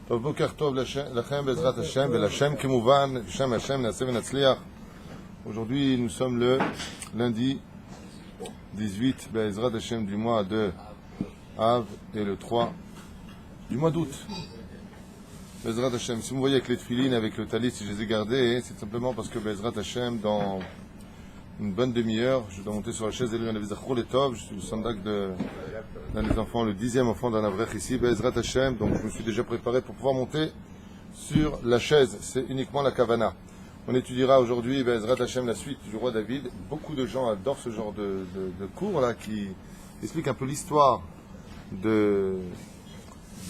טוב, בוקר טוב לכם בעזרת השם ולשם כמובן, בשם השם נעשה ונצליח. Aujourd'hui nous sommes le lundi 18 בעזרת השם du mois de Av et le 3 du mois d'août. Bezrat Hashem, si vous me voyez avec les tefilines, avec le talit, si je les ai gardés, c'est simplement parce que Bezrat Hashem, dans une bonne demi-heure, je dois monter sur la chaise et lui, on avait Zachro Letov, je suis le sandak d'un des enfants, le 10e enfant d'un avrech ici, Bezrat Hashem, donc je me suis déjà préparé pour pouvoir monter sur la chaise, c'est uniquement la kavana. On étudiera aujourd'hui, Bezrat Hashem, la suite du roi David. Beaucoup de gens adorent ce genre de cours là, qui explique un peu l'histoire de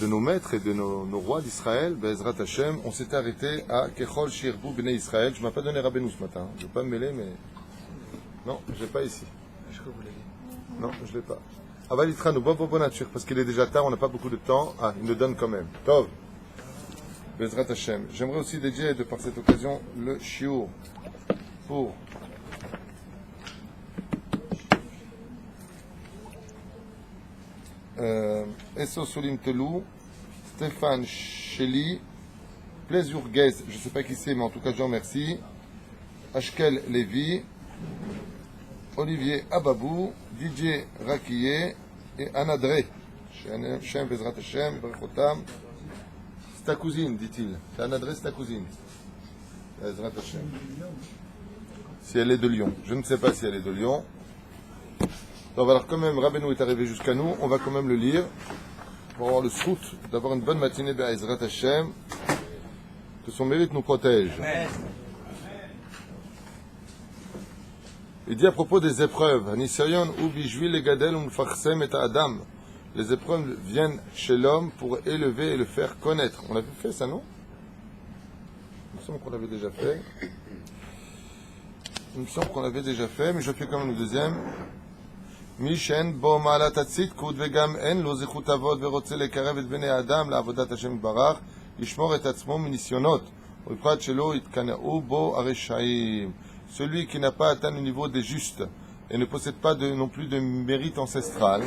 nos maîtres et de nos rois d'Israël, Bezrat Hashem. On s'était arrêté à Kechol Shirbu Bnei Israël. Je ne m'ai pas donné Rabbeinu ce matin. Je ne vais pas me mêler, mais... Non, je ne l'ai pas ici. Est-ce que vous l'avez? Non, je ne l'ai pas. Avalitra, nous bonne nature, parce qu'il est déjà tard, on n'a pas beaucoup de temps. Ah, il nous donne quand même. Tov. Bezrat Hashem. J'aimerais aussi dédier, de par cette occasion, le shiur pour... Esso Solim Telou, Stéphane Sheli, Plaisir Guest, je ne sais pas qui c'est, mais en tout cas je remercie, Ashkel Lévy, Olivier Ababou, DJ Rakiye et Anadre. Shem Bezrat Hashem, Berchotam. C'est ta cousine, dit-il. C'est Anadre, c'est ta cousine. Bezrat Hashem. Si elle est de Lyon. Je ne sais pas si elle est de Lyon. Donc alors quand même, Rabbeinu est arrivé jusqu'à nous, on va quand même le lire pour avoir le sout d'avoir une bonne matinée Be'ezrat Hashem, que son mérite nous protège. Amen. Il dit à propos des épreuves, Anisayon ou bishvil legadel umfarsem et Adam. Les épreuves viennent chez l'homme pour élever et le faire connaître. On avait fait ça, non? Il me semble qu'on l'avait déjà fait. Il me semble qu'on l'avait déjà fait, mais je fais quand même le deuxième. Mishen bo maalat hatzidkut vegam en lo zichut avot ורוצה לקרב את בני האדם לעבודת השם יתברך לשמור את עצמו מניסיונות ובפרט שלא יתקנאו בו הרשעים. Celui qui n'a pas atteint le niveau des justes et ne possède pas non plus de mérite ancestral,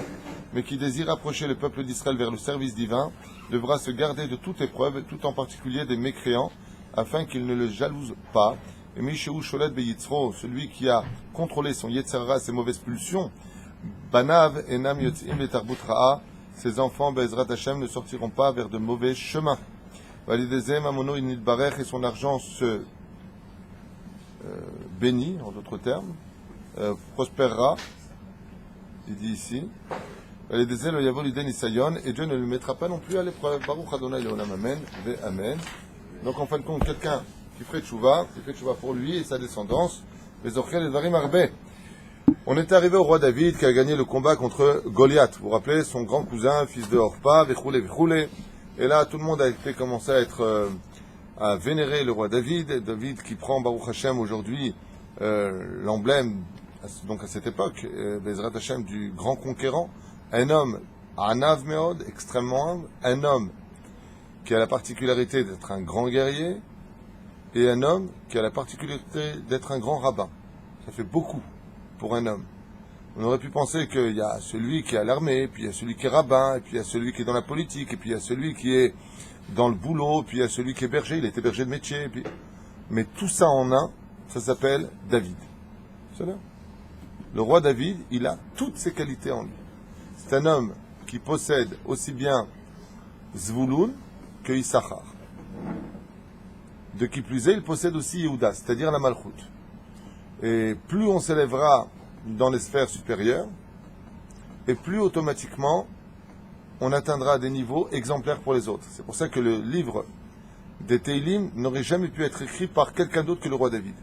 mais qui désire approcher le peuple d'Israël vers le service divin, devra se garder de toute épreuve, tout en particulier des mécréants, afin qu'ils ne le jalousent pas. Et Mishéou Sholet Beyitzro, celui qui a contrôlé son Yetzirah, ses mauvaises pulsions, Banav enam yotzim letarbut ra'a, ses enfants Bezrat Hashem ne sortiront pas vers de mauvais chemins. Validezem amono inidbarech, et son argent se bénit, en d'autres termes, prospérera. Il dit ici. Validezem lo yavo liden isayon, et Dieu ne le mettra pas non plus à l'épreuve. Baruch Adonai leolam amen ve amen. Donc en fin de compte, quelqu'un qui fait tchouva pour lui et sa descendance, bezochel et dvarim arbe. On était arrivé au roi David qui a gagné le combat contre Goliath. Vous vous rappelez, son grand cousin, fils de Orpa, Vechoulé. Et là, tout le monde a été commencé à vénérer le roi David. David qui prend Baruch Hashem aujourd'hui l'emblème, donc à cette époque, Bezrat Hashem du grand conquérant. Un homme Anav Meod, extrêmement humble. Un homme qui a la particularité d'être un grand guerrier. Et un homme qui a la particularité d'être un grand rabbin. Ça fait beaucoup pour un homme. On aurait pu penser qu'il y a celui qui est à l'armée, puis il y a celui qui est rabbin, et puis il y a celui qui est dans la politique, et puis il y a celui qui est dans le boulot, puis il y a celui qui est berger, il était berger de métier, et puis... Mais tout ça en un, ça s'appelle David. C'est là. Le roi David, il a toutes ses qualités en lui. C'est un homme qui possède aussi bien Zvouloun que Issachar. De qui plus est, il possède aussi Yehuda, c'est-à-dire la Malchut. Et plus on s'élèvera dans les sphères supérieures, et plus automatiquement on atteindra des niveaux exemplaires pour les autres. C'est pour ça que le livre des Teilim n'aurait jamais pu être écrit par quelqu'un d'autre que le roi David.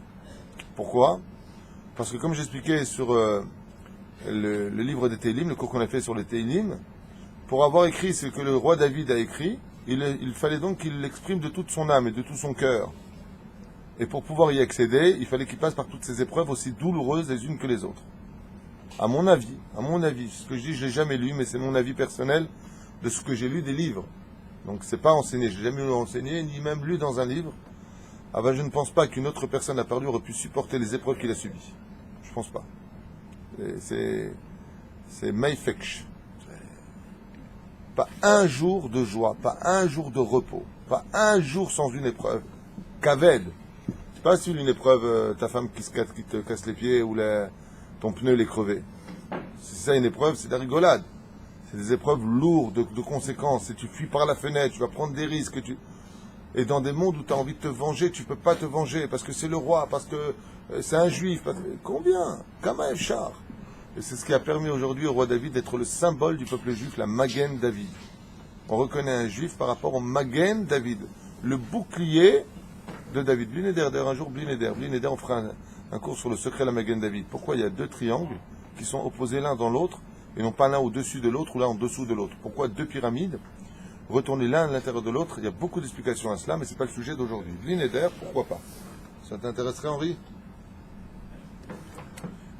Pourquoi? Parce que comme j'expliquais sur le livre des Teilim, le cours qu'on a fait sur les Teilim, pour avoir écrit ce que le roi David a écrit, il fallait donc qu'il l'exprime de toute son âme et de tout son cœur. Et pour pouvoir y accéder, il fallait qu'il passe par toutes ces épreuves aussi douloureuses les unes que les autres. À mon avis, ce que je dis, je l'ai jamais lu, mais c'est mon avis personnel de ce que j'ai lu des livres. Donc c'est pas enseigné, j'ai jamais enseigné, ni même lu dans un livre. Ah ben je ne pense pas qu'une autre personne à part lui aurait pu supporter les épreuves qu'il a subies. Je pense pas. C'est Mayfeksh. Pas un jour de joie, pas un jour de repos. Pas un jour sans une épreuve. Kaved. C'est pas si une épreuve, ta femme qui te casse les pieds ou ton pneu il est crevé. Si c'est ça une épreuve, c'est de la rigolade. C'est des épreuves lourdes de conséquences. Et tu fuis par la fenêtre, tu vas prendre des risques. Et dans des mondes où tu as envie de te venger, tu ne peux pas te venger parce que c'est le roi, parce que c'est un juif. Combien? Kama Efchar. Et c'est ce qui a permis aujourd'hui au roi David d'être le symbole du peuple juif, la Magen David. On reconnaît un juif par rapport au Magen David, le bouclier de David. Blinéder, d'ailleurs un jour, Blinéder, on fera un cours sur le secret de la Magen David. Pourquoi il y a deux triangles qui sont opposés l'un dans l'autre et non pas l'un au-dessus de l'autre ou l'un en dessous de l'autre? Pourquoi deux pyramides retourner l'un à l'intérieur de l'autre? Il y a beaucoup d'explications à cela, mais ce n'est pas le sujet d'aujourd'hui. Blinéder, pourquoi pas? Ça t'intéresserait, Henri?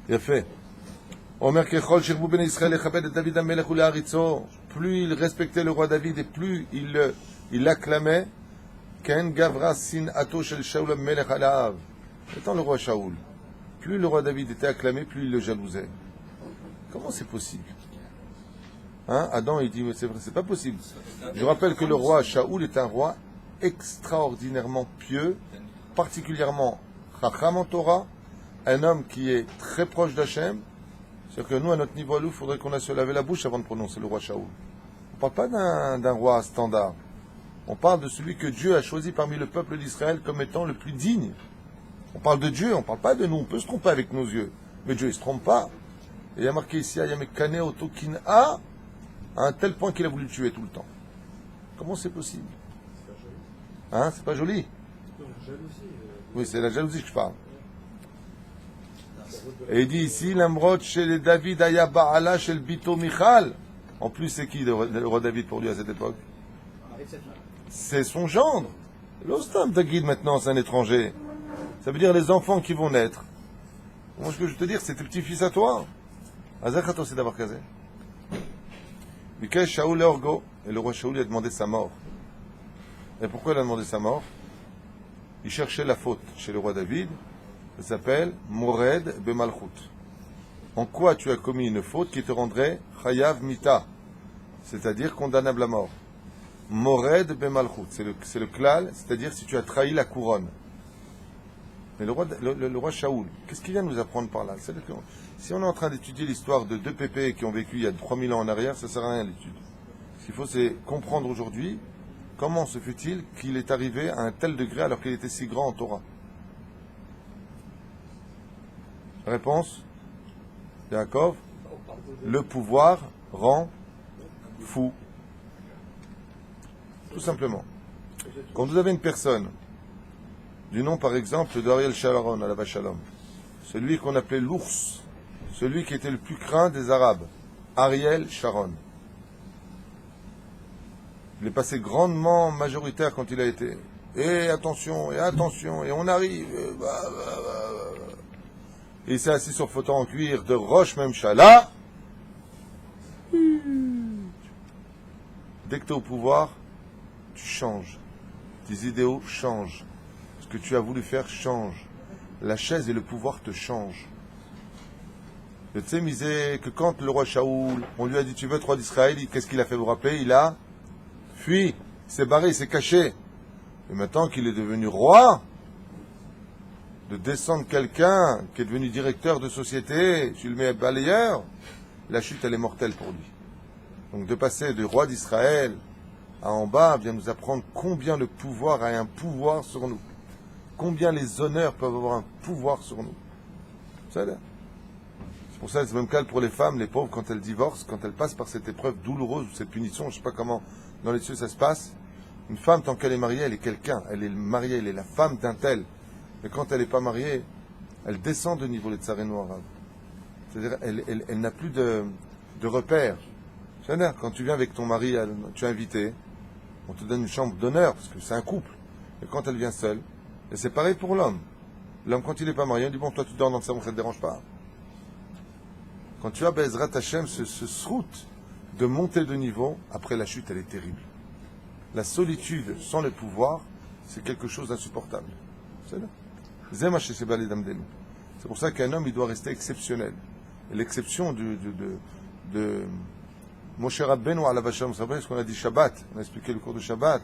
Il a fait. Plus il respectait le roi David et plus il l'acclamait, étant le roi Shaoul, plus le roi David était acclamé, plus il le jalousait. Comment c'est possible? Adam, il dit, mais c'est vrai, c'est pas possible. Je rappelle que le roi Shaoul est un roi extraordinairement pieux, particulièrement Chacham en Torah, un homme qui est très proche d'Hachem. C'est-à-dire que nous, à notre niveau à nous, il faudrait qu'on aille se laver la bouche avant de prononcer le roi Shaoul. On ne parle pas d'un roi standard. On parle de celui que Dieu a choisi parmi le peuple d'Israël comme étant le plus digne. On parle de Dieu, on ne parle pas de nous. On peut se tromper avec nos yeux. Mais Dieu, il ne se trompe pas. Et il y a marqué ici, Ayamekane Otokin A, à un tel point qu'il a voulu le tuer tout le temps. Comment c'est possible? C'est pas joli? Oui, c'est la jalousie que je parle. Et il dit ici, l'Amrod chez David Ayaba'ala chez le Bito Michal. En plus, c'est qui le roi David pour lui à cette époque? C'est son gendre. L'Ostam Daguid maintenant, c'est un étranger. Ça veut dire les enfants qui vont naître. Moi, ce que je veux te dire, c'est tes petits-fils à toi. Azakhato, c'est d'avoir casé. Michael Shaoul Orgo. Et le roi Shaoul lui a demandé sa mort. Et pourquoi il a demandé sa mort? Il cherchait la faute chez le roi David. Ça s'appelle Mored Bemalchut. En quoi tu as commis une faute qui te rendrait Chayav Mita, c'est-à-dire condamnable à mort. Mored Bemalchut, c'est le klal, c'est-à-dire si tu as trahi la couronne. Mais le roi Shaoul, qu'est-ce qu'il vient nous apprendre par là? C'est-à-dire que si on est en train d'étudier l'histoire de deux pépés qui ont vécu il y a 3000 ans en arrière, ça ne sert à rien l'étude. Ce qu'il faut, c'est comprendre aujourd'hui comment se fait-il qu'il est arrivé à un tel degré alors qu'il était si grand en Torah. Réponse, Yaakov, le pouvoir rend fou. Tout simplement. Quand vous avez une personne, du nom par exemple d'Ariel Sharon à la Shalom, celui qu'on appelait l'ours, celui qui était le plus craint des Arabes, Ariel Sharon. Il est passé grandement majoritaire quand il a été. Et attention, et on arrive. Et il s'est assis sur le fauteuil en cuir de Rosh Memshala. Dès que tu es au pouvoir, tu changes. Tes idéaux changent. Ce que tu as voulu faire change. La chaise et le pouvoir te changent. Et tu sais, misé que quand le roi Shaoul, on lui a dit tu veux être roi d'Israël, qu'est-ce qu'il a fait, vous rappeler? Il a fui, il s'est barré, il s'est caché. Et maintenant qu'il est devenu roi, de descendre quelqu'un qui est devenu directeur de société, tu le mets balayeur, la chute elle est mortelle pour lui. Donc de passer de roi d'Israël à en bas vient nous apprendre combien le pouvoir a un pouvoir sur nous. Combien les honneurs peuvent avoir un pouvoir sur nous. C'est pour ça que c'est même cas pour les femmes, les pauvres, quand elles divorcent, quand elles passent par cette épreuve douloureuse ou cette punition, je ne sais pas comment dans les cieux ça se passe. Une femme, tant qu'elle est mariée, elle est quelqu'un. Elle est mariée, elle est la femme d'un tel. Mais quand elle n'est pas mariée, elle descend de niveau, les tsareno arabes. C'est-à-dire, elle n'a plus de repères. C'est-à-dire, quand tu viens avec ton mari, tu es invité, on te donne une chambre d'honneur, parce que c'est un couple. Et quand elle vient seule, et c'est pareil pour l'homme. L'homme, quand il n'est pas marié, on dit, bon, toi tu dors dans le salon, ça ne te dérange pas. Quand tu as Bezrat Hashem, ce srout de monter de niveau, après la chute, elle est terrible. La solitude sans le pouvoir, c'est quelque chose d'insupportable. C'est là. C'est pour ça qu'un homme, il doit rester exceptionnel. Et l'exception Moshe Rabbeinu à la Vachem, vous savez ce qu'on a dit Shabbat, on a expliqué le cours de Shabbat,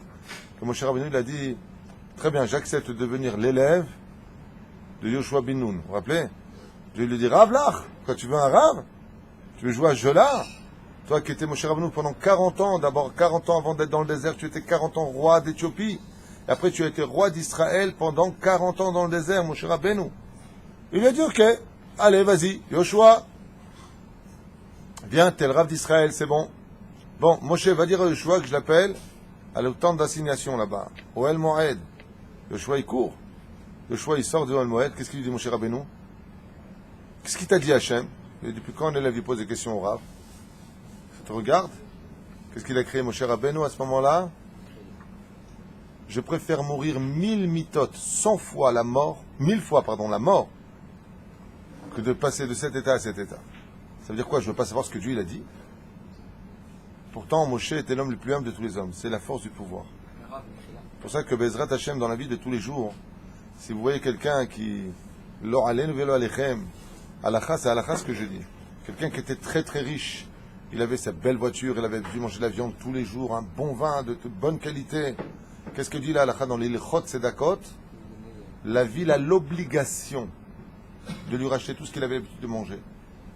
que Moshe Rabbeinu il a dit, très bien, j'accepte de devenir l'élève de Yoshua bin Nun. Vous vous rappelez? Dieu lui dit, Rav Lach, quand tu veux un Rav, tu veux jouer à ce jeu-là? Toi qui étais Moshe Rabbeinu pendant 40 ans, d'abord 40 ans avant d'être dans le désert, tu étais 40 ans roi d'Éthiopie. Et après tu as été roi d'Israël pendant 40 ans dans le désert, Moshe Rabbeinu. Il lui a dit, ok, allez, vas-y, Yoshua, viens, t'es le Rav d'Israël, c'est bon. Bon, Moshe va dire à Yoshua que je l'appelle à le temps d'assignation là-bas, au El Moed. Yoshua il court. Yoshua il sort de El Moed, qu'est-ce qu'il lui dit Moshe Rabbeinu? Qu'est-ce qu'il t'a dit Hachem? Et depuis quand un élève lui pose des questions au Rav? Ça te regarde? Qu'est-ce qu'il a créé Moshe Rabbeinu à ce moment-là? Je préfère mourir 1000 mitotes, 100 fois la mort, 1000 fois, pardon, la mort, que de passer de cet état à cet état. Ça veut dire quoi? Je ne veux pas savoir ce que Dieu il a dit. Pourtant, Moshe était l'homme le plus humble de tous les hommes. C'est la force du pouvoir. C'est pour ça que Bezrat Hashem, dans la vie de tous les jours, si vous voyez quelqu'un qui... Lo aleinu velo alechem, halakha, c'est halakha ce que je dis. Quelqu'un qui était très très riche, il avait sa belle voiture, il avait dû manger de la viande tous les jours, un bon vin de toute bonne qualité. Qu'est-ce que dit la halakha dans l'Ilchot Tzedakot? La ville a l'obligation de lui racheter tout ce qu'il avait l'habitude de manger.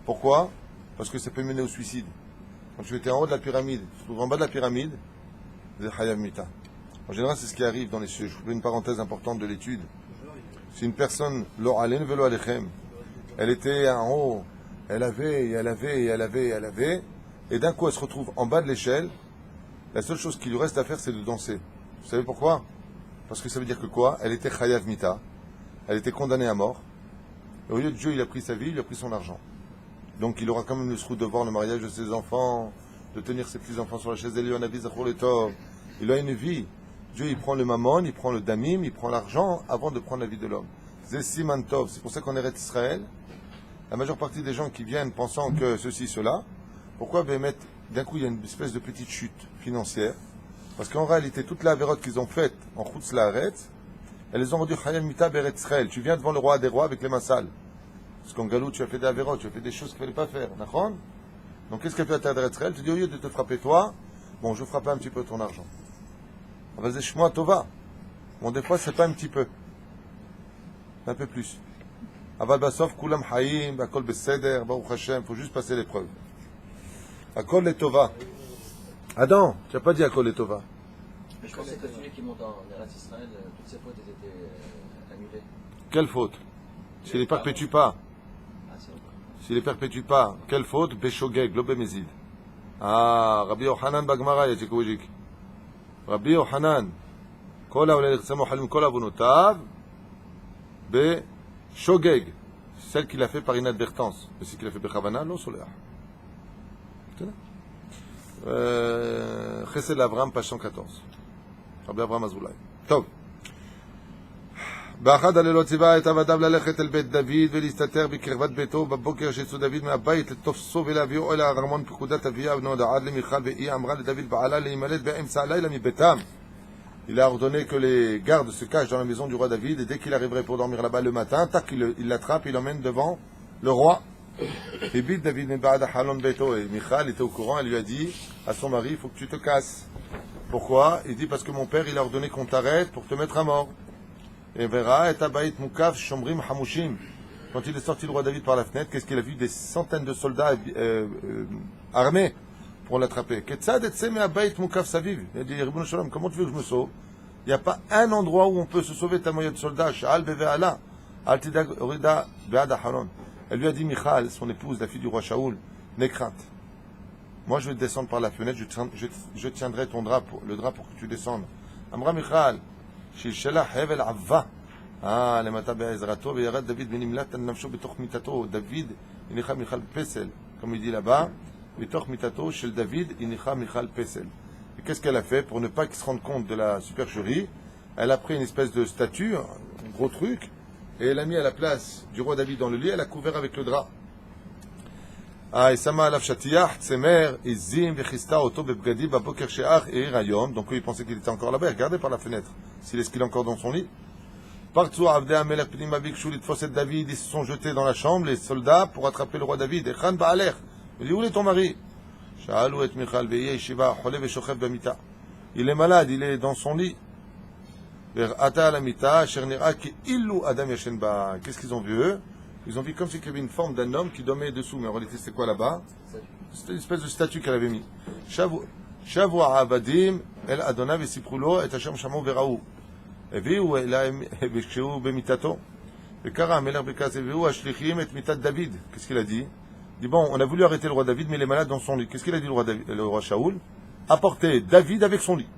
Pourquoi? Parce que ça peut mener au suicide. Quand tu étais en haut de la pyramide, tu te trouves en bas de la pyramide, c'est Chayav Mita. En général, c'est ce qui arrive dans les cieux. Je vous fais une parenthèse importante de l'étude. Si une personne, Lo aleinu velo alechem, elle était en haut, elle avait, et d'un coup elle se retrouve en bas de l'échelle, la seule chose qui lui reste à faire, c'est de danser. Vous savez pourquoi? Parce que ça veut dire que quoi? Elle était Chayav Mita, elle était condamnée à mort, et au lieu de Dieu, il a pris sa vie, il a pris son argent. Donc il aura quand même le srout de voir le mariage de ses enfants, de tenir ses petits-enfants sur la chaise d'Elion, il a une vie. Dieu, il prend le mammon, il prend le damim, il prend l'argent avant de prendre la vie de l'homme. C'est Simantov. C'est pour ça qu'on est Israël. La majeure partie des gens qui viennent pensant que ceci, cela, pourquoi d'un coup il y a une espèce de petite chute financière? Parce qu'en réalité, toute la vérote qu'ils ont faite en Chutz Laaretz, elles les ont rendues Chayam Mita Beret Israël. Tu viens devant le roi des rois avec les massal. Parce qu'en Galou, tu as fait des avérotes, tu as fait des choses qu'il ne fallait pas faire. D'accord? Donc qu'est-ce qu'elle fait à terre d'Israël? Tu dis au lieu de te frapper toi, bon, je frappe un petit peu ton argent. Vas-y, Shmoa Tova. Bon, des fois, c'est pas un petit peu. Un peu plus. Aval Basov, Kulam Haïm, Bakol Beseder, Baruch Hashem, faut juste passer l'épreuve. Akol et Tova. Adam, tu n'as pas dit Akol et Tova. Mais je pensais que celui qui monte en Eretz Israël, toutes ses fautes étaient annulées. Quelle faute? S'il ne les perpétue pas. Ah, c'est vrai. S'il ne les perpétue pas. Quelle faute? Beshogeg, Lobemezid. Ah, Rabbi Yochanan Bagmara, Yatikoujik. Rabbi Yochanan, Kol haoleh lichtzemo halim kol avonotav, Beshogeg. Celle qu'il a fait par inadvertance. Mais ce qu'il a fait Bechavana, non soleah. Chesed Avram, page 114. Rabbi Avram Azoulay. Tov. באחד הלילות ציווה את עבדיו ללכת אל בית דוד ולהסתתר בקרבת ביתו בבוקר שיצאו דוד מהבית לתופסו ולהביאו אל הארמון פקודת אביה ובנו עד למיכל והיא אמרה לדוד בעלה להימלט באמצע הלילה מביתם. Il a ordonné que les gardes se cachent dans la maison du roi David et dès qu'il arriverait pour dormir là-bas le matin, tac, il l'attrape et il l'emmène devant le roi. Et bit David neba'ad halon beto et Michal était au courant, elle lui a dit à son mari, il faut que tu te casses. Pourquoi? Il dit parce que mon père il a ordonné qu'on t'arrête pour te mettre à mort. Et verra, et Abaït Moukaf, Shomrim Hamushim. Quand il est sorti le roi David par la fenêtre, qu'est-ce qu'il a vu? Des centaines de soldats armés pour l'attraper. Ketzad et Tseme Abaït Moukaf Saviv. Il a dit, Ribono Shalom, comment tu veux que je me sauve? Il n'y a pas un endroit où on peut se sauver ta moyenne de soldats. Sha'al Beve'ala. Al Tidag Orida Be'ada Halon. Elle lui a dit, Michal, son épouse, la fille du roi Shaoul, n'aie crainte. Moi, je vais descendre par la fenêtre, je tiendrai ton drap, le drap pour que tu descendes. Amra Michal. שלשלח הבל עבה למטה בעזרתו וירד דוד ונמלט על נפשו בתוך מיטתו. דוד הניחה מיכל פסל, comme il dit là-bas, בתוך מיטתו של דוד הניחה מיכל פסל. Et qu'est-ce qu'elle a fait pour ne pas qu'il se rende compte de la supercherie? Elle a pris une espèce de statue, un gros truc, et elle a mis à la place du roi David dans le lit, elle a couvert avec le drap. Donc il pensait qu'il était encore là-bas, regardez par la fenêtre s'il est-ce qu'il est encore dans son lit. Ils se sont jetés dans la chambre, les soldats, pour attraper le roi David. Il dit, où est ton mari? שאלו את מיכל, ויהיה ישיבה, חולה ושוכב במיטה. Il est malade, il est dans son lit. והראתה על המיטה, אשר נראה כאילו אדם ישן בה. Qu'est-ce qu'ils ont vu eux? Ils ont vu comme si il y avait une forme d'un homme qui dormait dessous. Mais en réalité, c'est quoi là-bas? C'était une espèce de statue qu'elle avait mis. שבו העבדים אל אדוניו וסיפרו לו את אשר שמעו וראו. הביאו אליהם כשהוא במיטתו. וקרא המלך בכעס, הביאו השליחים את מיטת דוד. Qu'est-ce qu'il a dit? Il dit, bon, on a voulu arrêter le roi David, mais il est malade dans son lit. Qu'est-ce qu'il a dit le roi Shaoul? Apportez David avec son lit.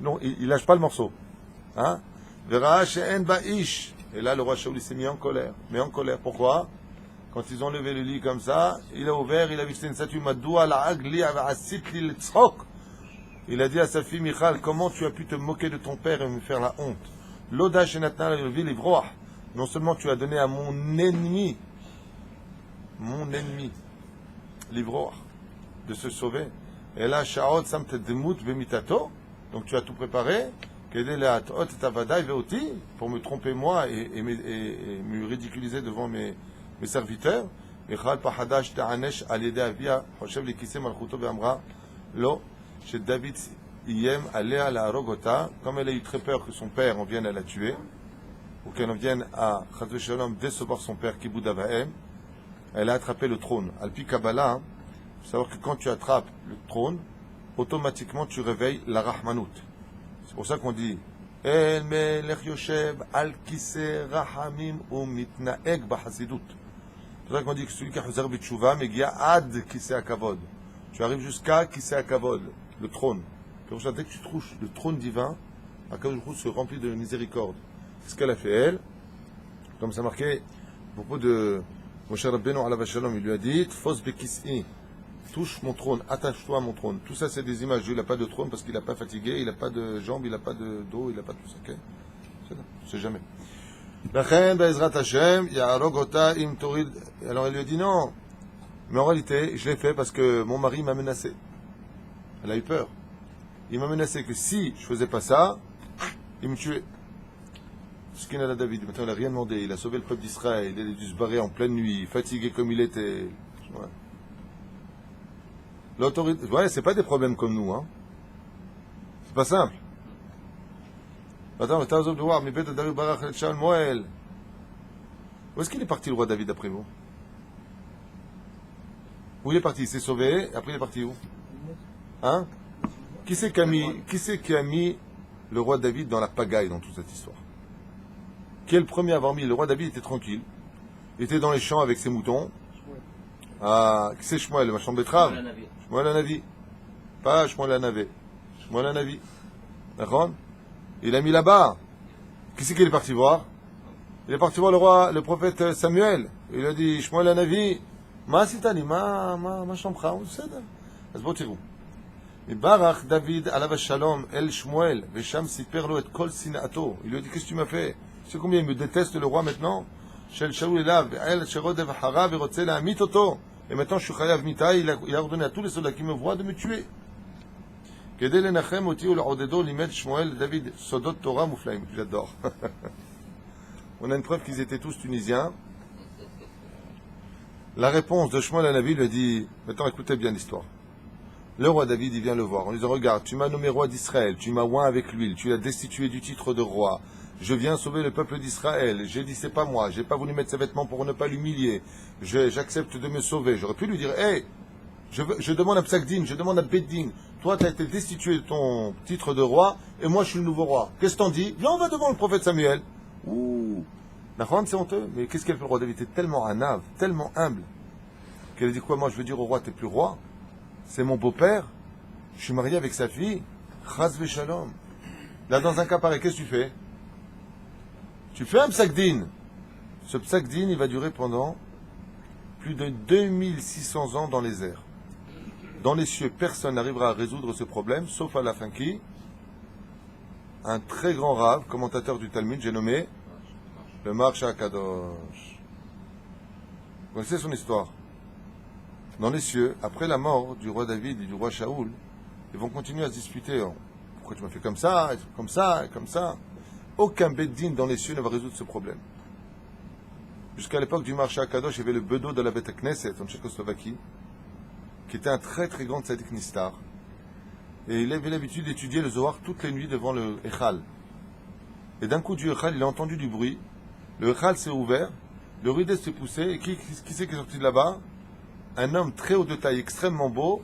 Non, il lâche pas le morceau. Hein? Vera she'en ba'ish. Et là, le roi Shaoul, il s'est mis en colère. Mais en colère, pourquoi? Quand ils ont levé le lit comme ça, il a ouvert, il a vu que c'était une statue. Madoua la'ag li ava'asit li l'tzok. Il a dit à sa fille Michal, comment tu as pu te moquer de ton père et me faire la honte? L'oda shenatna levi livroah. Non seulement tu as donné à mon ennemi, l'ivroah, de se sauver. Et là, Shaot samt demut bemitato. Donc tu as tout préparé, pour me tromper moi et me ridiculiser devant mes serviteurs. Michal pahadash ta'anesh al yedei avia, choshev likiseh malchuto ve'amra lo, chez David Iyem alea la rogota, comme elle a eu très peur que son père en vienne à la tuer, ou qu'elle en vienne à Chazve Shalom décevoir son père Kibud Avahem, elle a attrapé le trône. Alpi Kabbalah, il faut savoir que quand tu attrapes le trône, automatiquement tu réveilles la Rahmanout. C'est pour ça qu'on dit El Melech Yoshev Al Kiseh Rahamim ou Mitnaeg Bahasidut. C'est pour ça qu'on dit que celui qui a Chazar B'Tshuva Megia Ad Kiseh Akavod. Tu arrives jusqu'à Kiseh Akavod, le trône. Pour ça, dès que tu touches le trône divin, Akadosh Baruch Hu se remplit de miséricorde. C'est ce qu'elle a fait elle. Comme ça marqué à propos de Moshe Rabbeinu alav shalom, il lui a dit Tfos bekis'i, touche mon trône, attache-toi à mon trône. Tout ça c'est des images. Lui il n'a pas de trône parce qu'il n'a pas fatigué, il n'a pas de jambes, il n'a pas de dos, il n'a pas de tout ça. Okay? C'est jamais. Lachen be'ezrat Hashem ya'arog ota im torid. Alors elle lui a dit non. Mais en réalité, je l'ai fait parce que mon mari m'a menacé. Elle a eu peur. Il m'a menacé que si je faisais pas ça, il me tuait. Ce qu'il a à David, maintenant il n'a rien demandé, il a sauvé le peuple d'Israël, il a dû se barrer en pleine nuit, fatigué comme il était. Ouais. L'autorité, ouais, c'est pas des problèmes comme nous, hein. C'est pas simple. Attends, mais t'as de voir, mais peut-être David Barak el Shaul Moël. Où est-ce qu'il est parti le roi David d'après vous? Où il est parti? Il s'est sauvé, après il est parti où? Hein? Qui c'est qui a mis le roi David dans la pagaille dans toute cette histoire? Qui est le premier à avoir mis? Le roi David était tranquille. Il était dans les champs avec ses moutons. Ah, qui c'est Shmuel, le marchand de betterave? Shmuel Hanavi. Pas Shmuel Hanavi. Shmuel Hanavi. D'accord? Il a mis là-bas. Qui c'est qu'il est parti voir? Il est parti voir le prophète Samuel. Il a dit, Shmuel Hanavi, ma sitani, ma chambre, c'est ça. אז תראו. מברך דוד עליו השלום אל שמואל, ושם סיפר לו את כל שנאתו. Il lui a dit, qu'est-ce que tu m'as fait? Tu sais combien il me déteste le roi maintenant? Shel Shaoul elav, ve'el sherodev acharav, ve'rotze la'amit oto. Et maintenant je suis chayav mita, il a ordonné à tous les soldats qui me voient de me tuer. Kedei lenachem oti u'la'odedo limed Shmuel David sodot Torah muflaim. J'adore. On a une preuve qu'ils étaient tous tunisiens. La réponse de Shmuel Hanavi lui a dit, maintenant écoutez bien l'histoire. Le roi David, il vient le voir en lui disant, regarde, tu m'as nommé roi d'Israël, tu m'as oint avec l'huile, tu l'as destitué du titre de roi. Je viens sauver le peuple d'Israël. J'ai dit, c'est pas moi, j'ai pas voulu mettre ses vêtements pour ne pas l'humilier. J'accepte de me sauver. J'aurais pu lui dire, hé, je demande à Psakdin, je demande à Beddin. Toi, tu as été destitué de ton titre de roi, et moi, je suis le nouveau roi. Qu'est-ce que t'en dis? Viens, on va devant le prophète Samuel. Ouh, la femme, c'est honteux. Mais qu'est-ce qu'elle fait, le roi David? Il était tellement anave, tellement humble, qu'elle a dit quoi? Moi, je veux dire au roi, t'es plus roi. C'est mon beau-père. Je suis marié avec sa fille. Chaz v'shalom. Là, dans un cas pareil, qu'est-ce que tu fais? Tu fais un psakdin. Ce psakdin, il va durer pendant plus de 2600 ans dans les airs. Dans les cieux, personne n'arrivera à résoudre ce problème, sauf à la fin qui? Un très grand rave, commentateur du Talmud, j'ai nommé le Marcha Akadosh. Vous connaissez son histoire? Dans les cieux, après la mort du roi David et du roi Shaoul, ils vont continuer à se disputer. Pourquoi tu m'as fait comme ça, comme ça, comme ça? Aucun beddin dans les cieux ne va résoudre ce problème. Jusqu'à l'époque du marché à Kadosh, il y avait le bedeau de la Beth Knesset en Tchécoslovaquie, qui était un très très grand tzaddik nistar. Et il avait l'habitude d'étudier le Zohar toutes les nuits devant le Echal. Et d'un coup du Echal, il a entendu du bruit. Le Echal s'est ouvert, le rideau s'est poussé, et qui c'est qui est sorti de là-bas? Un homme très haut de taille, extrêmement beau,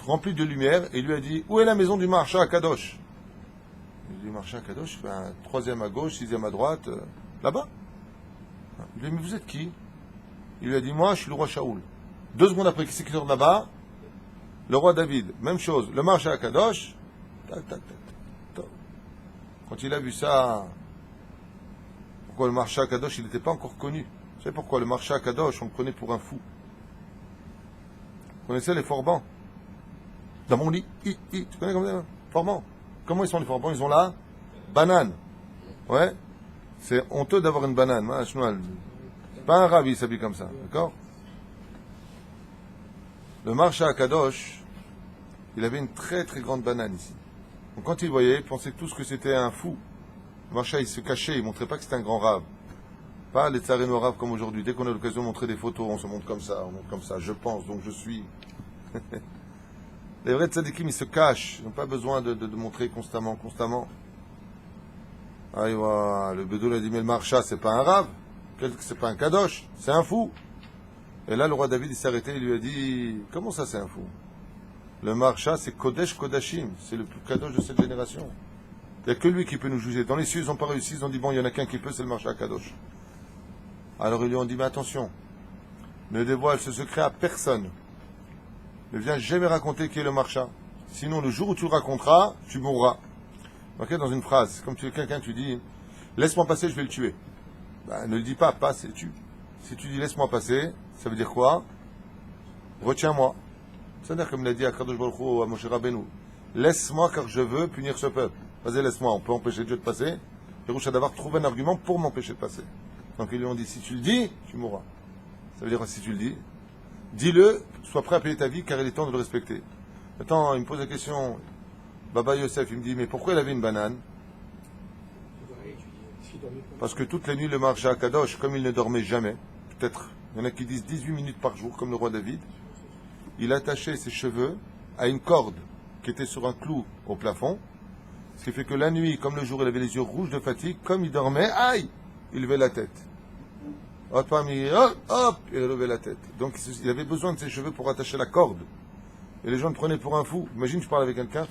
rempli de lumière, et il lui a dit: où est la maison du marché à Kadosh? Il dit: marché à Kadosh, ben, troisième à gauche, sixième à droite, là-bas. Il lui a dit: mais vous êtes qui? Il lui a dit: moi, je suis le roi Shaoul. 2 secondes après, qui c'est qui sort de là-bas? Le roi David. Même chose. Le marché à Kadosh. Tac, tac, tac, tac. Quand il a vu ça, pourquoi le marché à Kadosh, il n'était pas encore connu. Vous savez pourquoi? Le marché à Kadosh, on le connaît pour un fou. Vous connaissez les forbans? Dans mon lit, tu connais comme ça? Forbans. Comment ils sont les forbans? Ils ont la banane. Ouais. C'est honteux d'avoir une banane. Pas un rabbi s'habille comme ça. D'accord? Le marché à Kadosh, il avait une très très grande banane ici. Donc quand il voyait, il pensait tous que c'était un fou. Le marché, il se cachait, il ne montrait pas que c'était un grand rave. Pas les tsarés noirs comme aujourd'hui. Dès qu'on a l'occasion de montrer des photos, on se montre comme ça, on montre comme ça. Je pense, donc je suis. Les vrais tzadikim, ils se cachent. Ils n'ont pas besoin de montrer constamment. Aïwa, le Bédou a dit: mais le marcha, c'est pas un rave, c'est pas un kadosh, c'est un fou. Et là, le roi David, il s'est arrêté, il lui a dit: comment ça, c'est un fou? Le marcha, c'est Kodesh Kodashim, c'est le plus kadosh de cette génération. Il n'y a que lui qui peut nous juger. Dans les cieux, ils n'ont pas réussi, ils ont dit: bon, il y en a qu'un qui peut, c'est le marcha kadosh. Alors ils lui ont dit: mais attention, ne dévoile ce secret à personne. Ne viens jamais raconter qui est le marcha. Sinon, le jour où tu le raconteras, tu mourras. Ok, dans une phrase, comme tu es quelqu'un, tu dis: laisse-moi passer, je vais le tuer. Ben, ne le dis pas, passe et tue. Si tu dis laisse-moi passer, ça veut dire quoi? Retiens-moi. C'est-à-dire, comme l'a dit à Kadosh Baruch Hu, à Moshe Rabbeinu: laisse-moi car je veux punir ce peuple. Vas-y, laisse-moi, on peut empêcher Dieu de passer. Et Roucha d'avoir trouvé un argument pour m'empêcher de passer. Donc ils lui ont dit: si tu le dis, tu mourras. Ça veut dire, si tu le dis, dis-le, sois prêt à payer ta vie car il est temps de le respecter. Attends, il me pose la question, Baba Yosef, il me dit: mais pourquoi il avait une banane? Parce que toutes les nuits, le marché à Kadosh, comme il ne dormait jamais, peut-être, il y en a qui disent 18 minutes par jour, comme le roi David, il attachait ses cheveux à une corde qui était sur un clou au plafond, ce qui fait que la nuit, comme le jour, il avait les yeux rouges de fatigue, comme il dormait, aïe, il levait la tête. Hop, il levait la tête. Donc il avait besoin de ses cheveux pour attacher la corde. Et les gens le prenaient pour un fou. Imagine, je parle avec quelqu'un,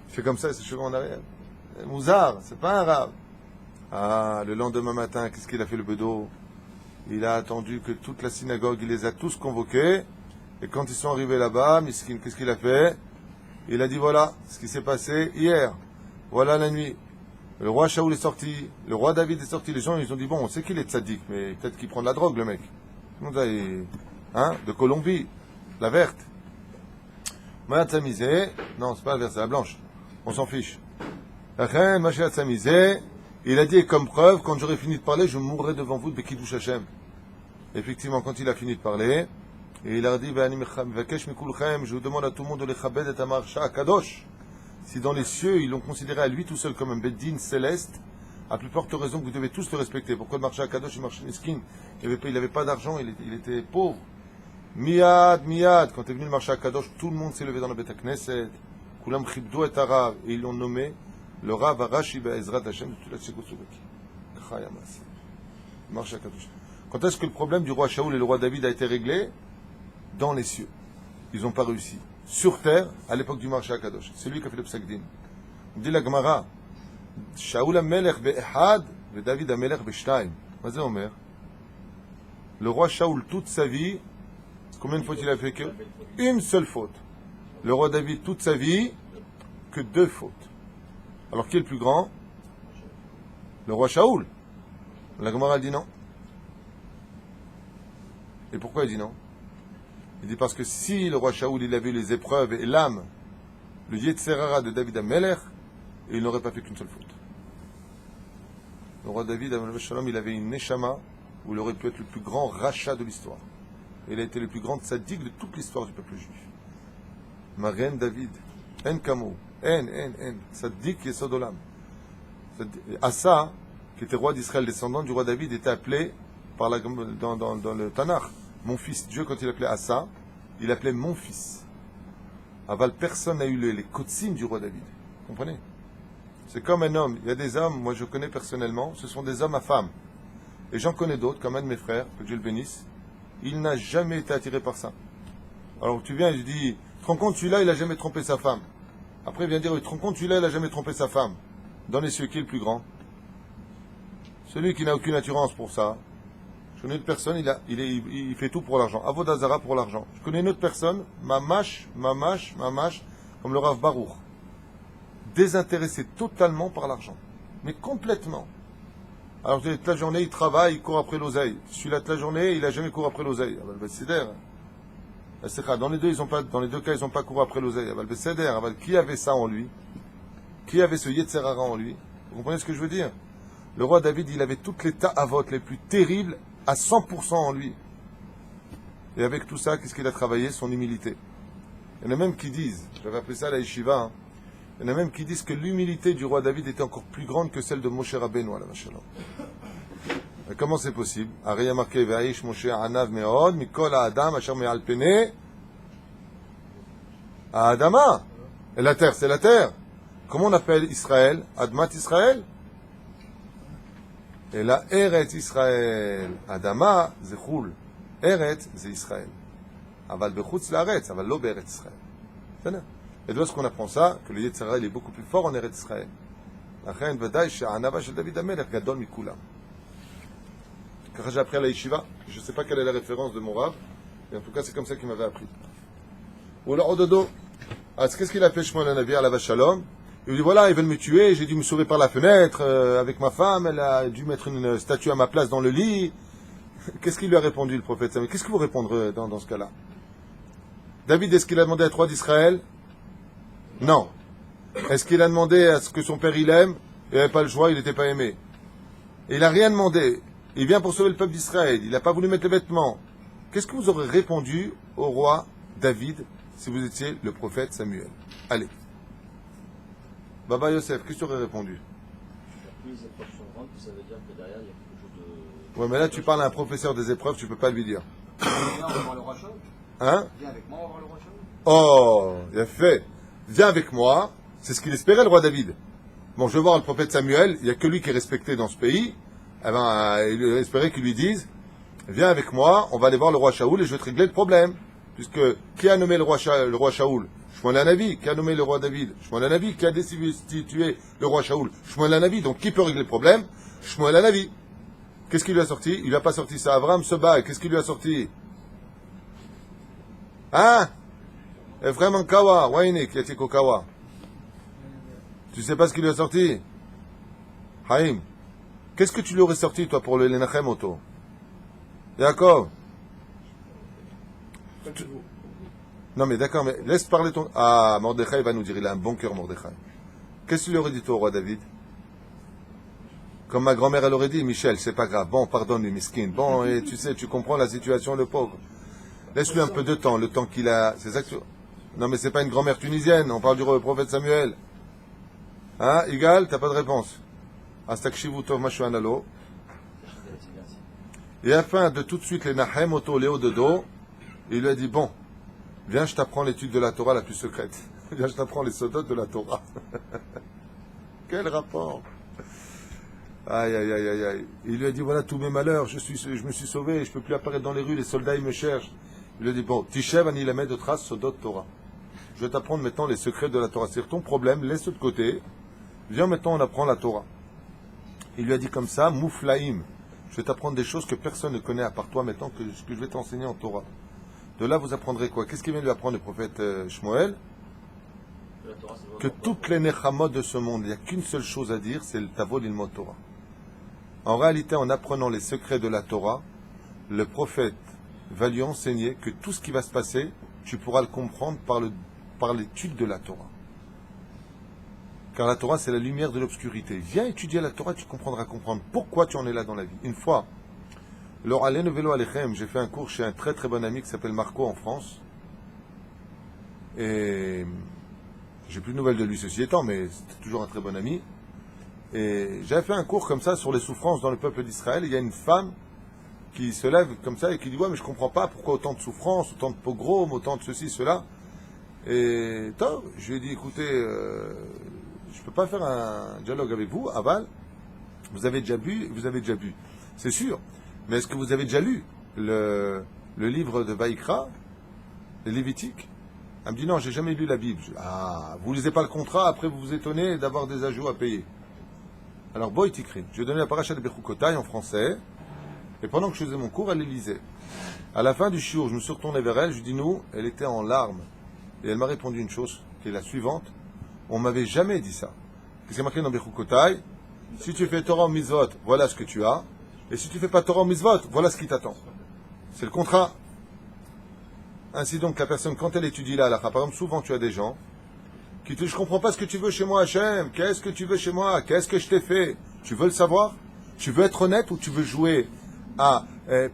il fait comme ça, ses cheveux en arrière. Mouzard, c'est pas un rave. Ah, le lendemain matin, qu'est-ce qu'il a fait le bedeau? Il a attendu que toute la synagogue, il les a tous convoqués. Et quand ils sont arrivés là-bas, Miskin, qu'est-ce qu'il a fait? Il a dit: voilà ce qui s'est passé hier. Voilà la nuit. Le roi Shaoul est sorti, le roi David est sorti. Les gens, ils ont dit: bon, on sait qu'il est tzaddik, mais peut-être qu'il prend de la drogue, le mec. Hein, de Colombie, la verte. Mayat Samizé, non, c'est pas la verte, c'est la blanche. On s'en fiche. Machéat Samizé, il a dit: et comme preuve, quand j'aurai fini de parler, je mourrai devant vous de Bekidouch Hashem. Effectivement, quand il a fini de parler, et il a dit: je vous demande à tout le monde de les chabed et amarcha kadosh. Si dans les cieux, ils l'ont considéré à lui tout seul comme un beddin céleste, à plus forte raison que vous devez tous le respecter. Pourquoi le marché à Kadosh, il marchait miskin? Il n'avait pas d'argent, il était pauvre. Miad, quand est venu le marché à Kadosh, tout le monde s'est levé dans la Beth Knesset. Kulam chibdou et arav, et ils l'ont nommé le Rav Arashi Be'ezrat Hashem de toute la Tchécoslovaquie. Marché à Kadosh. Quand est-ce que le problème du roi Shaoul et le roi David a été réglé? Dans les cieux. Ils n'ont pas réussi. Sur terre, à l'époque du marché à Kadosh. C'est lui qui a fait le psakdin. On dit la Gemara: Shaoul Amelech be'ehad, et David Amelech be'shtaim. Vas-y, Omer. Le roi Shaoul, toute sa vie, combien de fautes il a fait que? Une seule faute. Le roi David, toute sa vie, que 2 fautes. Alors, qui est le plus grand? Le roi Shaoul. La Gemara dit non. Et pourquoi il dit non? Il dit parce que si le roi Shaoul, il avait eu les épreuves et l'âme, le Yetzerara de David Amelech, il n'aurait pas fait qu'une seule faute. Le roi David, il avait une neshama où il aurait pu être le plus grand rachat de l'histoire. Il a été le plus grand tzaddik de toute l'histoire du peuple juif. Ma reine David, en kamo, en, tzaddik yesod olam. Asa, qui était roi d'Israël, descendant du roi David, était appelé dans le Tanakh. Mon fils. Dieu, quand il appelait Asa, il appelait mon fils. Aval, personne n'a eu les kotsim du roi David. Vous comprenez? C'est comme un homme. Il y a des hommes, moi je connais personnellement, ce sont des hommes à femmes. Et j'en connais d'autres, comme un de mes frères, que Dieu le bénisse. Il n'a jamais été attiré par ça. Alors tu viens et tu dis, te rends compte, celui-là, il n'a jamais trompé sa femme. Après, il vient dire, te rends compte, celui-là, il n'a jamais trompé sa femme. Dans les cieux, qui est le plus grand? Celui qui n'a aucune assurance pour ça. Je connais une personne, il fait tout pour l'argent. Avodazara pour l'argent. Je connais une autre personne, mamash, comme le Rav Baruch. Désintéressé totalement par l'argent. Mais complètement. Alors, toute la journée, il travaille, il court après l'oseille. Celui-là, toute la journée, il n'a jamais couru après l'oseille. Dans les deux cas, ils n'ont pas couru après l'oseille. Qui avait ça en lui? Qui avait ce Yetzerara en lui? Vous comprenez ce que je veux dire? Le roi David, il avait toutes les ta'avot les plus terribles à 100% en lui. Et avec tout ça, qu'est-ce qu'il a travaillé? Son humilité. Il y en a même qui disent, j'avais appris ça à la yeshiva, il y en a même qui disent que l'humilité du roi David était encore plus grande que celle de Moshe Rabbeinu, alayhi shalom. Mais comment c'est possible? Ari a marqué Ve'aish Moshe anav me'od mikol ha'adam asher me'al peneh ha'adama. Et la terre, c'est la terre. Comment on appelle Israël? Admat Israël? Et la Eretz Israël. Adama, c'est Choul. Eretz, c'est Israël. Aval bechutz la'aretz, aval lo be'eretz Israël. Et d'où est-ce qu'on apprend ça? Que le Yetzirah, il est beaucoup plus fort en Eretz Israël. L'achen, vadaï, she'anava shel David HaMelech, gadol mikulam. Car j'ai appris à la yeshiva, je ne sais pas quelle est la référence de mon rab, mais en tout cas, c'est comme ça qu'il m'avait appris. Ou alors, Ododo. Qu'est-ce qu'il a fait, Shmuel HaNavi, à la Shalom? Il lui dit, voilà, ils veulent me tuer, j'ai dû me sauver par la fenêtre, avec ma femme, elle a dû mettre une statue à ma place dans le lit. Qu'est-ce qu'il lui a répondu, le prophète? Qu'est-ce que vous répondrez dans ce cas-là? David, est-ce qu'il a demandé à trois d'Israël? Non. Est-ce qu'il a demandé à ce que son père il aime? Il n'avait pas le choix, il n'était pas aimé. Et il n'a rien demandé. Il vient pour sauver le peuple d'Israël. Il n'a pas voulu mettre les vêtements. Qu'est-ce que vous aurez répondu au roi David si vous étiez le prophète Samuel? Allez. Baba Yosef, qu'est-ce que tu aurais répondu? Plus les épreuves sont grandes, ça veut dire que derrière il y a quelque chose de. Ouais, mais là tu parles à un professeur des épreuves, tu peux pas lui dire. Viens, on va voir le roi Shaul. Hein? Viens avec moi, on va voir le roi Shaul. Oh, il a fait. Viens avec moi. C'est ce qu'il espérait, le roi David. Bon, je vais voir le prophète Samuel. Il n'y a que lui qui est respecté dans ce pays. Eh ben, il espérait qu'il lui dise, viens avec moi, on va aller voir le roi Shaoul et je vais te régler le problème. Puisque, qui a nommé le roi Shaoul? Shmuel HaNavi. Qui a nommé le roi David? Shmuel HaNavi. Qui a destitué le roi Shaoul? Shmuel HaNavi. Donc, qui peut régler le problème? Shmuel HaNavi. Qu'est-ce qu'il lui a sorti? Il n'a pas sorti ça. Abraham se bat. Qu'est-ce qu'il lui a sorti? Hein? Ephraim Ankawa. Wayne, qui a été Kokawa. Tu sais pas ce qu'il lui a sorti? Haïm. Qu'est-ce que tu lui aurais sorti, toi, pour le Lenachem Oto? Yaakov. Non, mais d'accord, mais laisse parler ton. Ah, Mordechai va nous dire, il a un bon cœur, Mordechai. Qu'est-ce que tu lui aurais dit, toi, au roi David? Comme ma grand-mère, elle aurait dit, Michel, c'est pas grave. Bon, pardonne-lui, miskin. Bon, et tu sais, tu comprends la situation, le pauvre. Laisse-lui un peu de temps, le temps qu'il a. C'est ça que tu. Non, mais c'est pas une grand-mère tunisienne, on parle du prophète Samuel. Hein, Igal, t'as pas de réponse. Astakshivu tov mashu analo. Et afin de tout de suite les Nahem Oto Léo Dodo, il lui a dit, bon, viens, je t'apprends l'étude de la Torah la plus secrète. Viens, je t'apprends les sodotes de la Torah. Quel rapport? Aïe, aïe, aïe, aïe, aïe. Il lui a dit, voilà tous mes malheurs, je me suis sauvé, je peux plus apparaître dans les rues, les soldats, ils me cherchent. Il lui a dit, bon, Tishev ani lamed de trace sodot Torah. Je vais t'apprendre maintenant les secrets de la Torah. C'est ton problème, laisse-le de côté. Viens maintenant, on apprend la Torah. Il lui a dit comme ça, Mouflaïm. Je vais t'apprendre des choses que personne ne connaît à part toi maintenant, que je vais t'enseigner en Torah. De là, vous apprendrez quoi? Qu'est-ce qu'il vient lui apprendre le prophète Shmuel? Que toutes les nechamot de ce monde, il n'y a qu'une seule chose à dire, c'est le Tavol Ilmod Torah. En réalité, en apprenant les secrets de la Torah, le prophète va lui enseigner que tout ce qui va se passer, tu pourras le comprendre par l'étude de la Torah. Car la Torah, c'est la lumière de l'obscurité. Viens étudier la Torah, tu comprendras comprendre pourquoi tu en es là dans la vie. Une fois, lors à l'Enevelo Alechem, j'ai fait un cours chez un très très bon ami qui s'appelle Marco en France. Et j'ai plus de nouvelles de lui ceci étant, mais c'était toujours un très bon ami. Et j'avais fait un cours comme ça sur les souffrances dans le peuple d'Israël. Il y a une femme qui se lève comme ça et qui dit ouais mais je comprends pas pourquoi autant de souffrance, autant de pogroms, autant de ceci, cela. Et toi, je lui ai dit écoutez, je peux pas faire un dialogue avec vous, Aval, vous avez déjà bu, c'est sûr, mais est-ce que vous avez déjà lu le livre de Vaïkra, le Lévitique? Elle me dit non, j'ai jamais lu la Bible. Je dis, ah, vous lisez pas le contrat, après vous vous étonnez d'avoir des ajouts à payer. Alors, Boy Tikri, je lui ai donné la paracha de Bechukotai en français, et pendant que je faisais mon cours, elle les lisait. À la fin du shiur, je me suis retourné vers elle, je lui ai dit nous, elle était en larmes. Et elle m'a répondu une chose, qui est la suivante, on m'avait jamais dit ça. Qu'est-ce qui est marqué dans Bechukotai? Si tu fais Torah ou Mitzvot, voilà ce que tu as, et si tu fais pas Torah ou Mitzvot, voilà ce qui t'attend. C'est le contrat. Ainsi donc, la personne, quand elle étudie la halakha, par exemple, souvent tu as des gens qui te disent, je comprends pas ce que tu veux chez moi, Hachem, qu'est-ce que tu veux chez moi, qu'est-ce que je t'ai fait? Tu veux le savoir? Tu veux être honnête ou tu veux jouer à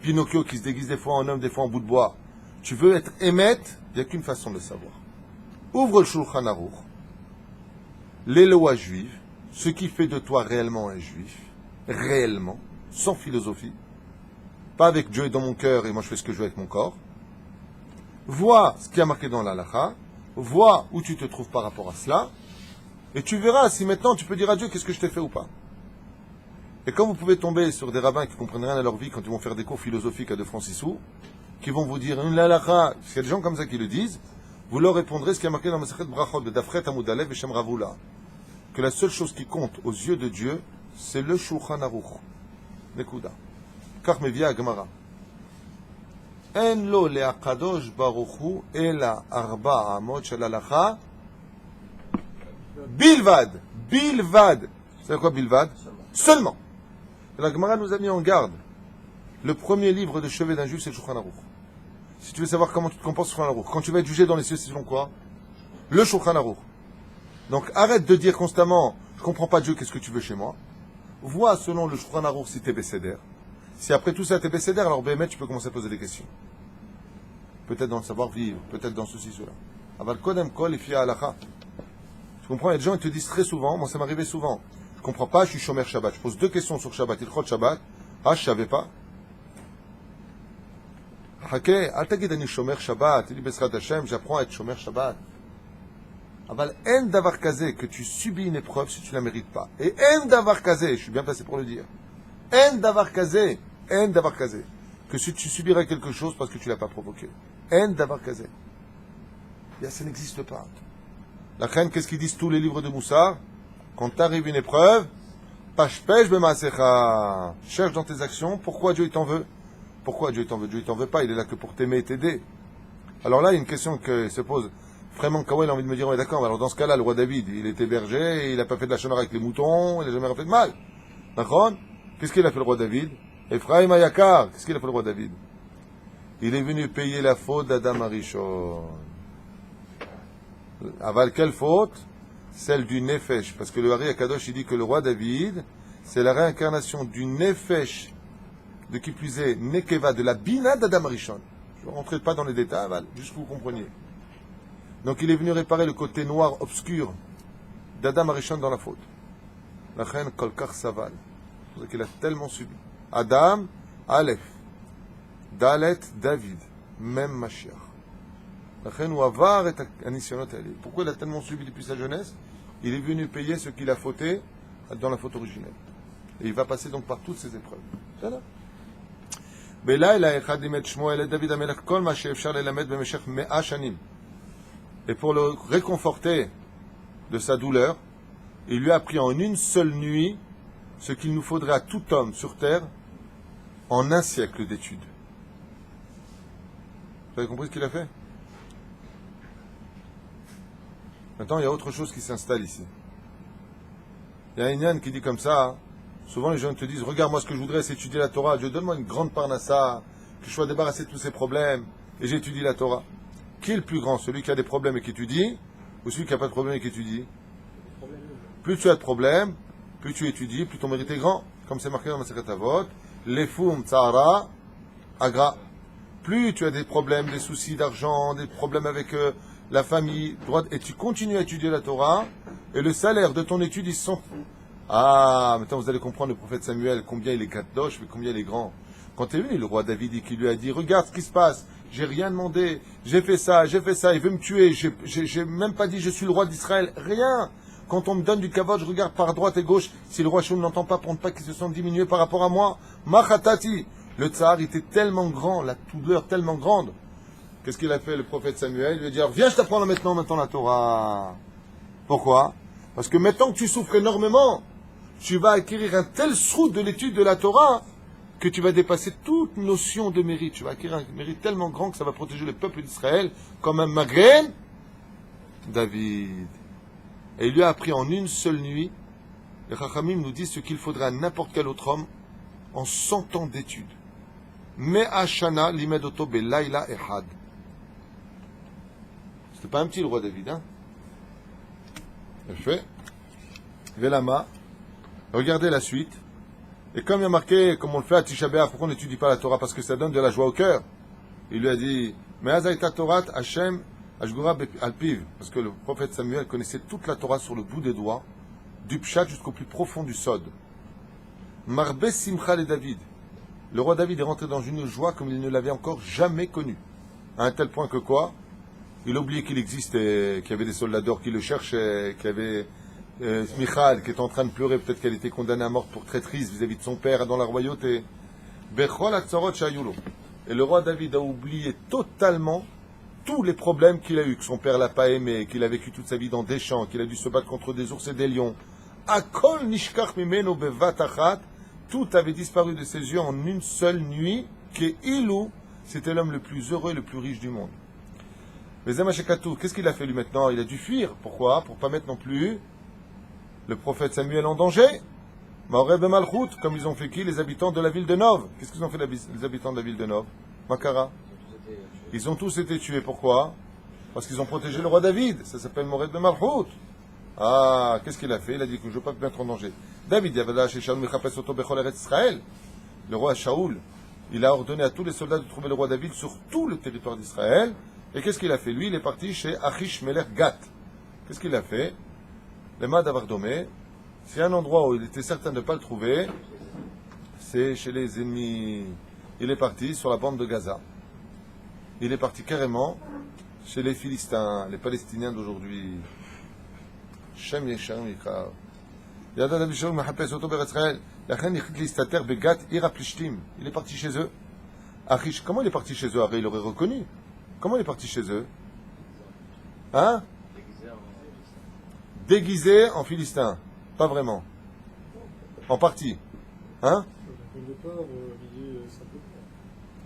Pinocchio qui se déguise des fois en homme, des fois en bout de bois? Tu veux être émette? Il n'y a qu'une façon de le savoir. Ouvre le Shulchan Aruch, les lois juives, ce qui fait de toi réellement un juif, réellement, sans philosophie, pas avec Dieu dans mon cœur et moi je fais ce que je veux avec mon corps. Vois ce qui a marqué dans l'halakha, vois où tu te trouves par rapport à cela, et tu verras si maintenant tu peux dire à Dieu qu'est-ce que je t'ai fait ou pas. Et quand vous pouvez tomber sur des rabbins qui ne comprennent rien à leur vie quand ils vont faire des cours philosophiques à 2 francs 6 sous, qui vont vous dire une halakha, parce qu'il y a des gens comme ça qui le disent, vous leur répondrez ce qui a marqué dans Masechet Brachot de Dafret Amud Alev et Shem Ravula, que la seule chose qui compte aux yeux de Dieu, c'est le Shulchan Aruch. Nekuda. Kach mevia Gemara. En lo le'akadosh baruch hu ela arba amot shel halacha bilvad. Bilvad. C'est quoi bilvad? Seulement. La Gemara nous a mis en garde. Le premier livre de chevet d'un juif, c'est le Shulchan Aruch. Si tu veux savoir comment tu te comportes sur le Shulchan Aruch, quand tu vas être jugé dans les cieux, c'est selon quoi? Le Shulchan Aruch. Donc arrête de dire constamment, je comprends pas Dieu, qu'est-ce que tu veux chez moi? Vois selon le Shulchan Aruch si t'es bécédère. Si après tout ça t'es bécédère, alors Béhémet, tu peux commencer à poser des questions. Peut-être dans le savoir-vivre, peut-être dans ceci, cela. Aval kodem kol ifi halakha. Tu comprends? Il y a des gens qui te disent très souvent, moi ça m'arrivait souvent, je comprends pas, je suis shomer Shabbat. Je pose 2 questions sur Shabbat, il croit Shabbat. Ah, je savais pas. Hake, al tagid ani shomer Shabbat, il dit Besrat Hashem, j'apprends à être shomer Shabbat. Aval en davar kazé, que tu subis une épreuve si tu la mérites pas. Et en davar kazé, je suis bien placé pour le dire. En davar kazé, que si tu subiras quelque chose parce que tu l'as pas provoqué. En davar kazé. Ça n'existe pas. La reine, qu'est-ce qu'ils disent tous les livres de Moussar? Quand t'arrive une épreuve, pashpesh b'maasecha. Cherche dans tes actions, pourquoi Dieu il t'en veut? Pourquoi Dieu il t'en veut? Dieu il t'en veut pas, il est là que pour t'aimer et t'aider. Alors là, il y a une question qui se pose. Vraiment, Kawel a envie de me dire, ouais, d'accord, alors dans ce cas-là, le roi David, il était berger, il n'a pas fait de la chenard avec les moutons, il n'a jamais fait de mal. D'accord? Qu'est-ce qu'il a fait le roi David? Ephraim Ayakar, qu'est-ce qu'il a fait le roi David? Il est venu payer la faute d'Adam Arishon. Aval, quelle faute? Celle du Nefesh. Parce que le Hari Akadosh, il dit que le roi David, c'est la réincarnation du Nefesh, de qui plus est, Nekeva, de la Bina d'Adam Arishon. Je ne rentrerai pas dans les détails, Aval, juste que vous compreniez. Donc il est venu réparer le côté noir, obscur, d'Adam Arishon dans la faute. La reine Kolkar Saval. C'est pour ça qu'il a tellement subi. Adam, Aleph. Dalet, David. Même Mashiach. La reine Ouavar est Anisionot. Pourquoi il a tellement subi depuis sa jeunesse? Il est venu payer ce qu'il a fauté dans la faute originelle. Et il va passer donc par toutes ces épreuves. C'est là. Et pour le réconforter de sa douleur, il lui a appris en une seule nuit ce qu'il nous faudrait à tout homme sur terre en 1 siècle d'études. Vous avez compris ce qu'il a fait? Maintenant, il y a autre chose qui s'installe ici. Il y a un Inyan qui dit comme ça, souvent les gens te disent, regarde, moi ce que je voudrais c'est étudier la Torah, Dieu donne-moi une grande parnassa, que je sois débarrassé de tous ces problèmes, et j'étudie la Torah. Qui est le plus grand? Celui qui a des problèmes et qui étudie, ou celui qui n'a pas de problème et qui étudie? Plus tu as de problèmes, plus tu étudies, plus ton mérite est grand. Comme c'est marqué dans Masechet Avot, Lefum Tzara Agra. Plus tu as des problèmes, des soucis d'argent, des problèmes avec la famille, et tu continues à étudier la Torah, et le salaire de ton étude, ils sont... Ah, maintenant vous allez comprendre le prophète Samuel, combien il est kadosh, mais combien il est grand. Quand est venu le roi David qui lui a dit, regarde ce qui se passe, j'ai rien demandé, j'ai fait ça, il veut me tuer, j'ai même pas dit je suis le roi d'Israël, rien. Quand on me donne du kavod, je regarde par droite et gauche, si le roi Shaul n'entend pas pour ne pas qu'il se sente diminué par rapport à moi, machatati. Le tsar était tellement grand, la douleur tellement grande. Qu'est-ce qu'il a fait le prophète Samuel? Il lui a dit, viens, je t'apprends maintenant la Torah. Pourquoi? Parce que maintenant que tu souffres énormément, tu vas acquérir un tel srout de l'étude de la Torah que tu vas dépasser toute notion de mérite. Tu vas acquérir un mérite tellement grand que ça va protéger le peuple d'Israël comme un Maghreb David. Et il lui a appris en une seule nuit, les Chachamim nous disent ce qu'il faudra à n'importe quel autre homme en 100 ans d'études. Me'ashana limedoto belayla ehad. C'était pas un petit le roi David, hein? Il fait Velama. Regardez la suite. Et comme il y a marqué, comme on le fait à Tisha B'Av, pourquoi on n'étudie pas la Torah? Parce que ça donne de la joie au cœur. Il lui a dit, Me'azaita Torat Hashem Ashgura Alpiv. Parce que le prophète Samuel connaissait toute la Torah sur le bout des doigts, du Pshat jusqu'au plus profond du Sod. Marbe Simcha le David. Le roi David est rentré dans une joie comme il ne l'avait encore jamais connue. À un tel point que quoi? Il a oublié qu'il existait, qu'il y avait des soldats d'or qui le cherchaient, qu'il y avait Michal qui était en train de pleurer, peut-être qu'elle était condamnée à mort pour traîtrise vis-à-vis de son père dans la royauté. Bechol Atzorot Shayulo. Et le roi David a oublié totalement tous les problèmes qu'il a eus, que son père l'a pas aimé, qu'il a vécu toute sa vie dans des champs, qu'il a dû se battre contre des ours et des lions. Akol Nishkach Mimeno Bevatachat. Tout avait disparu de ses yeux en une seule nuit, que Ilou, c'était l'homme le plus heureux et le plus riche du monde. Mais Zamashekatou, qu'est-ce qu'il a fait lui maintenant? Il a dû fuir. Pourquoi? Pour pas mettre non plus le prophète Samuel en danger. Maoreb et Malchut, comme ils ont fait qui? Les habitants de la ville de Nov. Qu'est-ce qu'ils ont fait les habitants de la ville de Nov? Makara. Ils ont tous été tués. Pourquoi? Parce qu'ils ont protégé le roi David. Ça s'appelle Maoreb et Malchut. Ah, qu'est-ce qu'il a fait? Il a dit que je ne veux pas me mettre en danger. David, le roi Shaoul, il a ordonné à tous les soldats de trouver le roi David sur tout le territoire d'Israël. Et qu'est-ce qu'il a fait? Lui, il est parti chez Achish Melech Gat. Qu'est-ce qu'il a fait? Le Mad Avardomé, c'est un endroit où il était certain de ne pas le trouver, c'est chez les ennemis. Il est parti sur la bande de Gaza. Il est parti carrément chez les Philistins, les Palestiniens d'aujourd'hui. Shem Yeshem Yikar. Il est parti chez eux. Achish, comment il est parti chez eux? Il l'aurait reconnu. Comment il est parti chez eux? Hein? Déguisé en Philistin. Pas vraiment. En partie. Hein?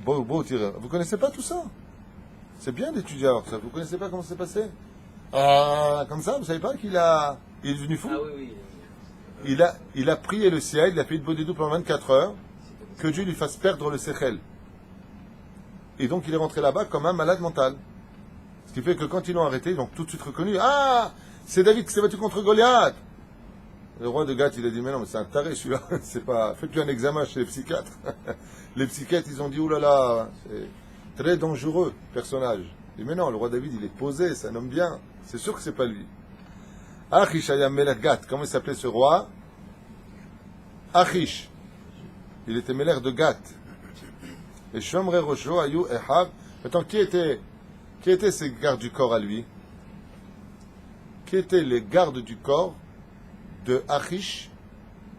Bon, vous connaissez pas tout ça? C'est bien d'étudier alors ça. Vous connaissez pas comment c'est passé? Comme ça, vous savez pas qu'il il est devenu fou? Ah oui. Il a prié le ciel, il a fait une bodhidou pendant 24 heures, que Dieu lui fasse perdre le séchel. Et donc il est rentré là-bas comme un malade mental. Ce qui fait que quand ils l'ont arrêté, ils l'ont tout de suite reconnu. Ah, c'est David qui s'est battu contre Goliath. Le roi de Gath, il a dit, mais non, mais c'est un taré celui-là. C'est pas... Faites-lui un examen chez les psychiatres. Les psychiatres, ils ont dit, oulala, c'est très dangereux, personnage. Il dit, mais non, le roi David, il est posé, c'est un homme bien. C'est sûr que c'est pas lui. Achish Ayam Melech Gath. Comment il s'appelait ce roi? Achish. Il était Melech de Gath. Et Shomre Rosho Ayu Ehab. Maintenant, qui étaient ces gardes du corps à lui? Qui étaient les gardes du corps de Achish,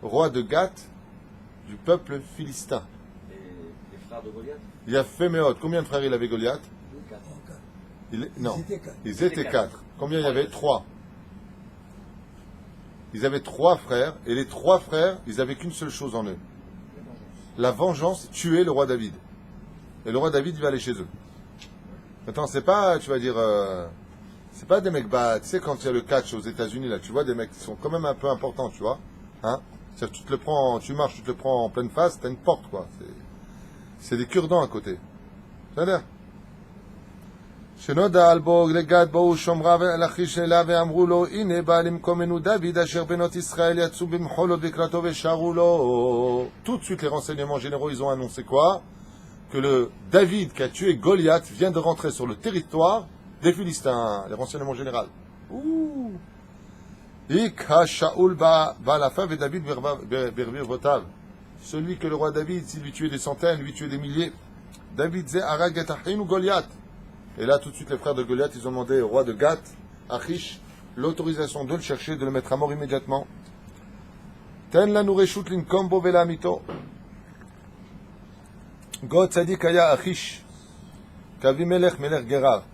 roi de Gath, du peuple philistin? Les frères de Goliath? Il a fait Méod. Combien de frères il avait Goliath? Non. Ils étaient 4. Combien il y avait? 3. Ils avaient 3 frères, et les 3 frères, ils avaient qu'une seule chose en eux. La vengeance, tuer le roi David. Et le roi David, il va aller chez eux. Maintenant, c'est pas, tu vas dire, c'est pas des mecs, bah, tu sais, quand il y a le catch aux États-Unis, là, tu vois, des mecs qui sont quand même un peu importants, tu vois. Hein? C'est-à-dire, tu te le prends, tu marches, tu te le prends en pleine face, t'as une porte, quoi. C'est des cure-dents à côté. C'est-à-dire? שנודע על בו לגד באו שומרה ולחיש אליו ואמרו לו הנה בא למקומנו דוד אשר בנות ישראל יצאו במחולות לקראתו ושרו לו. Tout de suite les renseignements généraux ils ont annoncé quoi? Que le David qui a tué Goliath vient de rentrer sur le territoire des Philistins. Les renseignements généraux. Ik ha Shaoul ba la fave David berbir votav. celui que le roi David, s'il lui tuait des centaines, lui tuait des milliers. David zé Arag et Achin ou Goliath. Et là, tout de suite, les frères de Goliath, ils ont demandé au roi de Gath, Achish, l'autorisation de le chercher, de le mettre à mort immédiatement. Ten la noureshut linkombo vela mito. God tzadik aya Achish. Kavimelech melech Gerar.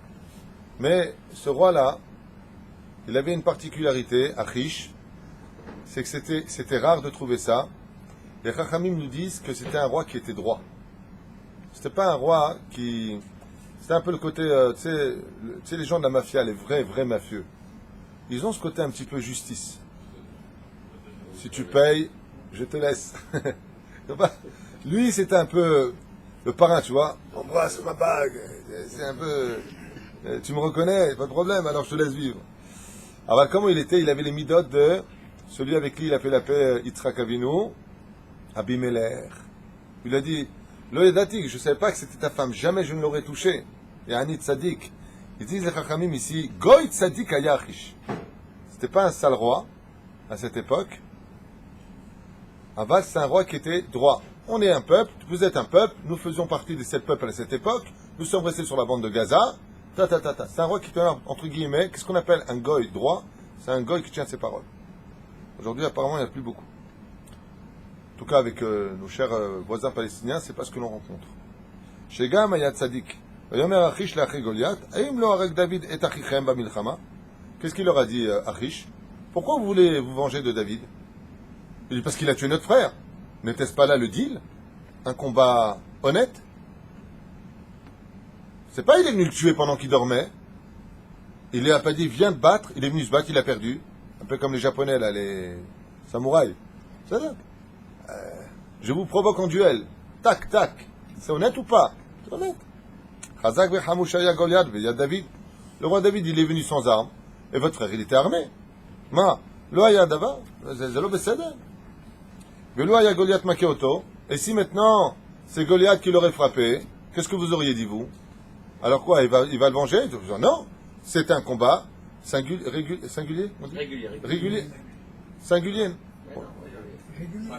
Mais ce roi-là, il avait une particularité, Achish, c'est que c'était rare de trouver ça. Les Chachamim nous disent que c'était un roi qui était droit. C'était pas un roi qui... C'était un peu le côté, tu sais, les gens de la mafia, les vrais mafieux. Ils ont ce côté un petit peu justice. Si tu payes, je te laisse. Lui, c'était un peu le parrain, tu vois. Embrasse ma bague. C'est un peu... Tu me reconnais, pas de problème, alors je te laisse vivre. Alors comment il était? Il avait les midotes de celui avec qui il a fait la paix, Yitzhak Avinu, Abimelech. Il a dit, Lo yedatik, je ne savais pas que c'était ta femme, jamais je ne l'aurais touché. Et Anit Tzadik. Ils disent les Chachamim ici, Goy Tzadik Ayachish. C'était pas un sale roi à cette époque. Aval, c'est un roi qui était droit. On est un peuple, vous êtes un peuple, nous faisions partie de cette peuple à cette époque, nous sommes restés sur la bande de Gaza. C'est un roi qui tient, entre guillemets, qu'est-ce qu'on appelle un goy droit? C'est un goy qui tient ses paroles. Aujourd'hui, apparemment, il n'y en a plus beaucoup. En tout cas, avec nos chers voisins palestiniens, c'est pas ce que l'on rencontre. Shegam ayat tzadik. Vayomer Achish le'achei Goliath. Aim lo harek David et achichem b'milchama. Qu'est-ce qu'il leur a dit, Achish? Pourquoi vous voulez vous venger de David? Il dit parce qu'il a tué notre frère. N'était-ce pas là le deal? Un combat honnête? C'est pas il est venu le tuer pendant qu'il dormait. Il lui a pas dit viens te battre. Il est venu se battre, il a perdu. Un peu comme les Japonais là, les samouraïs. C'est ça. Je vous provoque en duel. Tac, tac. C'est honnête ou pas? C'est honnête. Chazak ve'chamushaya Goliath ve'yad David. Le roi David, il est venu sans armes. Et votre frère, il était armé. Ma, lo haya davar. Zelo beseder. Ve'lo haya Goliath makeoto. Et si maintenant, c'est Goliath qui l'aurait frappé, qu'est-ce que vous auriez dit, vous? Alors quoi, il va le venger? Non. C'est un combat singulier? Régulier. Singulier. C'est un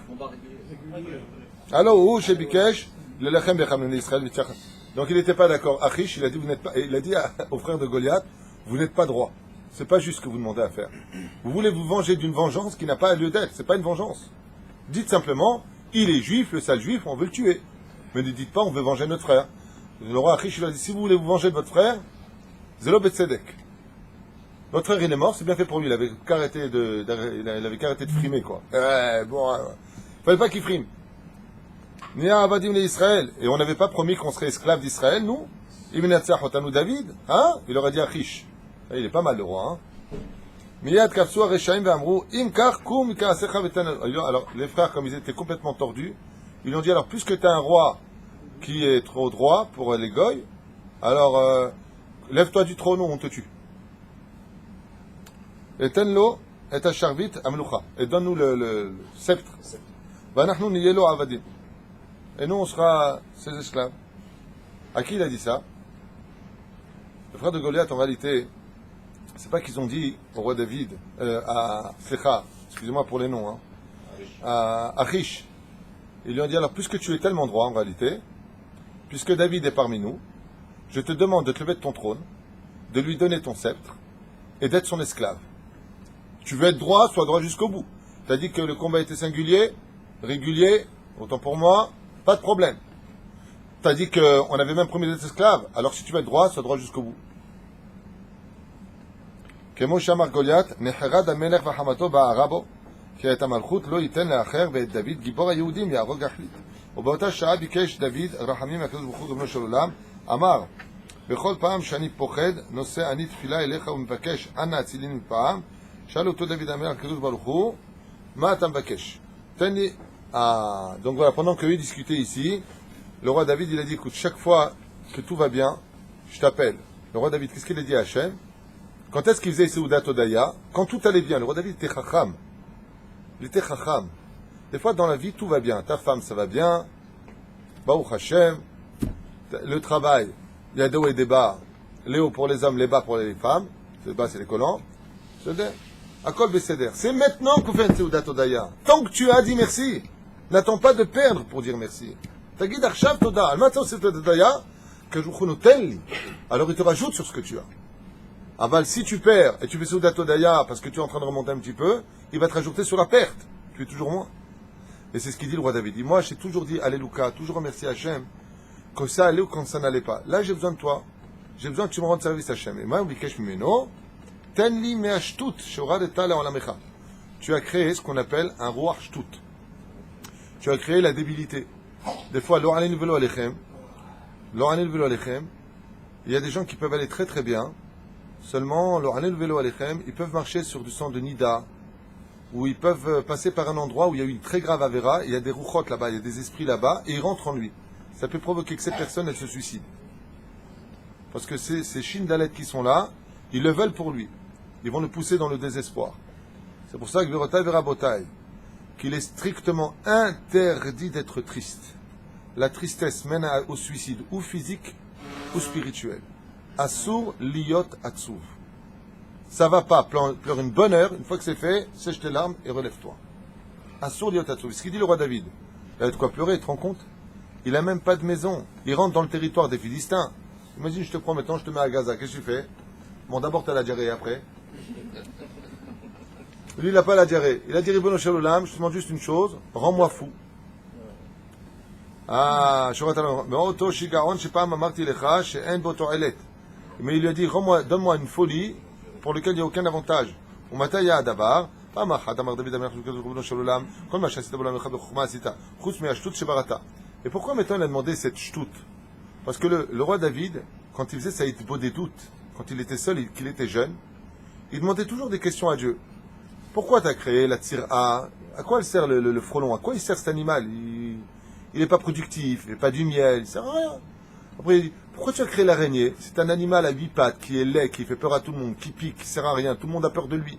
combat régulier. Alors, où chez Bikesh, le Lechem Bechamon Israël, donc il n'était pas d'accord. Achish, il a dit, au frère de Goliath, vous n'êtes pas droit. C'est pas juste ce que vous demandez à faire. Vous voulez vous venger d'une vengeance qui n'a pas lieu d'être. C'est pas une vengeance. Dites simplement, il est juif, le sale juif, on veut le tuer. Mais ne dites pas, on veut venger notre frère. Le roi Achish lui a dit, si vous voulez vous venger de votre frère, Zelo Betzedek. Votre frère, il est mort, c'est bien fait pour lui. Il avait qu'arrêté de frimer, quoi. Fallait pas qu'il frime. Nia Avadim le Israël. Et on n'avait pas promis qu'on serait esclaves d'Israël, nous? Ibn Yatzach Otanu David. Hein? Il aurait dit Achish. Il est pas mal, le roi, hein? Miyad Kapsua Reshaim Ve'amrou. Imkar Kum Kaasecha Vetanel. Alors, les frères, comme ils étaient complètement tordus, ils lui ont dit, alors, puisque tu es un roi qui est trop droit pour les goy, alors, lève-toi du trône ou on te tue. Et tenlo, et Asharvit Amlucha. Et donne-nous le sceptre. Vanachnu niyelo avadim. Et nous, on sera ses esclaves. À qui il a dit ça? Le frère de Goliath, en réalité, c'est pas qu'ils ont dit au roi David, à Slecha, excusez-moi pour les noms, hein, à Achish. Ils lui ont dit, alors, puisque tu es tellement droit, en réalité, puisque David est parmi nous, je te demande de te lever de ton trône, de lui donner ton sceptre, et d'être son esclave. Tu veux être droit, sois droit jusqu'au bout. Tu as dit que le combat était singulier, régulier, autant pour moi, pas de problème. Tu as dit qu'on avait même promis d'être esclave, alors si tu veux être droit, sois droit jusqu'au bout. כמו שאמר גוליית, נחרד המלך וחמתו בערה בו, כי את המלכות לא ייתן לאחר, ואת דוד גיבור היהודים יהרוג יחליט. ובאותה שעה ביקש דוד רחמים מהקדוש ברוך הוא ריבונו של עולם, אמר, בכל פעם שאני פוחד, נושא אני תפילה אליך ומבקש, אנא הצילני מפעם, שאל אותו דוד המלך הקדוש ברוך הוא, מה אתה מבקש? תן לי... Donc voilà, pendant qu'eux discutaient ici, le roi David, il a dit, écoute, chaque fois que tout va bien, je t'appelle. Le roi David, qu'est-ce qu'il a dit à Hachem? Quand est-ce qu'il faisait Seudat Odaya? Quand tout allait bien. Le roi David était chacham. Il était chacham. Des fois, dans la vie, tout va bien. Ta femme, ça va bien. Baruch Hashem. Le travail, il y a des hauts et des bas. Les hauts pour les hommes, les bas pour les femmes. Les bas, c'est les collants. Akol Beseder. C'est maintenant qu'on fait un Seudat Odaya. Tant que tu as dit merci. N'attends pas de perdre pour dire merci. Tagid Arshav Toda. Al-Matzah c'est Todaya. Alors il te rajoute sur ce que tu as. Aval, si tu perds et tu fais Souda Todaya parce que tu es en train de remonter un petit peu, il va te rajouter sur la perte. Tu es toujours moins. Et c'est ce qu'il dit le roi David. Il dit, moi j'ai toujours dit Alléluia, toujours remercier Hachem, quand ça allait ou quand ça n'allait pas. Là j'ai besoin de toi. J'ai besoin que tu me rendes service Hachem. Et moi, tenli me'ashtut shoradeta le'olamecha. Tu as créé ce qu'on appelle un ruach shtut. Tu as créé la débilité. Des fois, lo alenu velo alechem, il y a des gens qui peuvent aller très très bien, seulement, ils peuvent marcher sur du sang de Nida, ou ils peuvent passer par un endroit où il y a eu une très grave avéra, il y a des rouchotes là-bas, il y a des esprits là-bas, et ils rentrent en lui. Ça peut provoquer que ces personnes, elles se suicident. Parce que ces Shindalet qui sont là, ils le veulent pour lui. Ils vont le pousser dans le désespoir. C'est pour ça que Verotai Verabotai, qu'il est strictement interdit d'être triste. La tristesse mène au suicide, ou physique, ou spirituel. Assour liot atsuv. Ça va pas, pleure une bonne heure, une fois que c'est fait, sèche tes larmes et relève-toi. Assour liot atsuv. Ce qu'il dit le roi David. Il a de quoi pleurer, tu te rends compte? Il a même pas de maison. Il rentre dans le territoire des Philistins. Imagine, je te prends maintenant, je te mets à Gaza, qu'est-ce que tu fais? Bon, d'abord tu as la diarrhée, après. Lui, il n'a pas la diarrhée. Il a dit, Ribono Shel Olam, je te demande juste une chose, rends-moi fou. Ah, mais il lui a dit, donne-moi une folie pour laquelle il n'y a aucun avantage. Et pourquoi maintenant il a demandé cette shtut? Parce que le roi David, quand il faisait sa hitbo des doutes, quand il était seul et qu'il était jeune, il demandait toujours des questions à Dieu. Pourquoi tu as créé la tsira? À quoi il sert le frelon? À quoi il sert cet animal? Il n'est pas productif, il n'est pas du miel, il ne sert à rien. Après, il dit, pourquoi tu as créé l'araignée? C'est un animal à 8 pattes, qui est laid, qui fait peur à tout le monde, qui pique, qui ne sert à rien, tout le monde a peur de lui.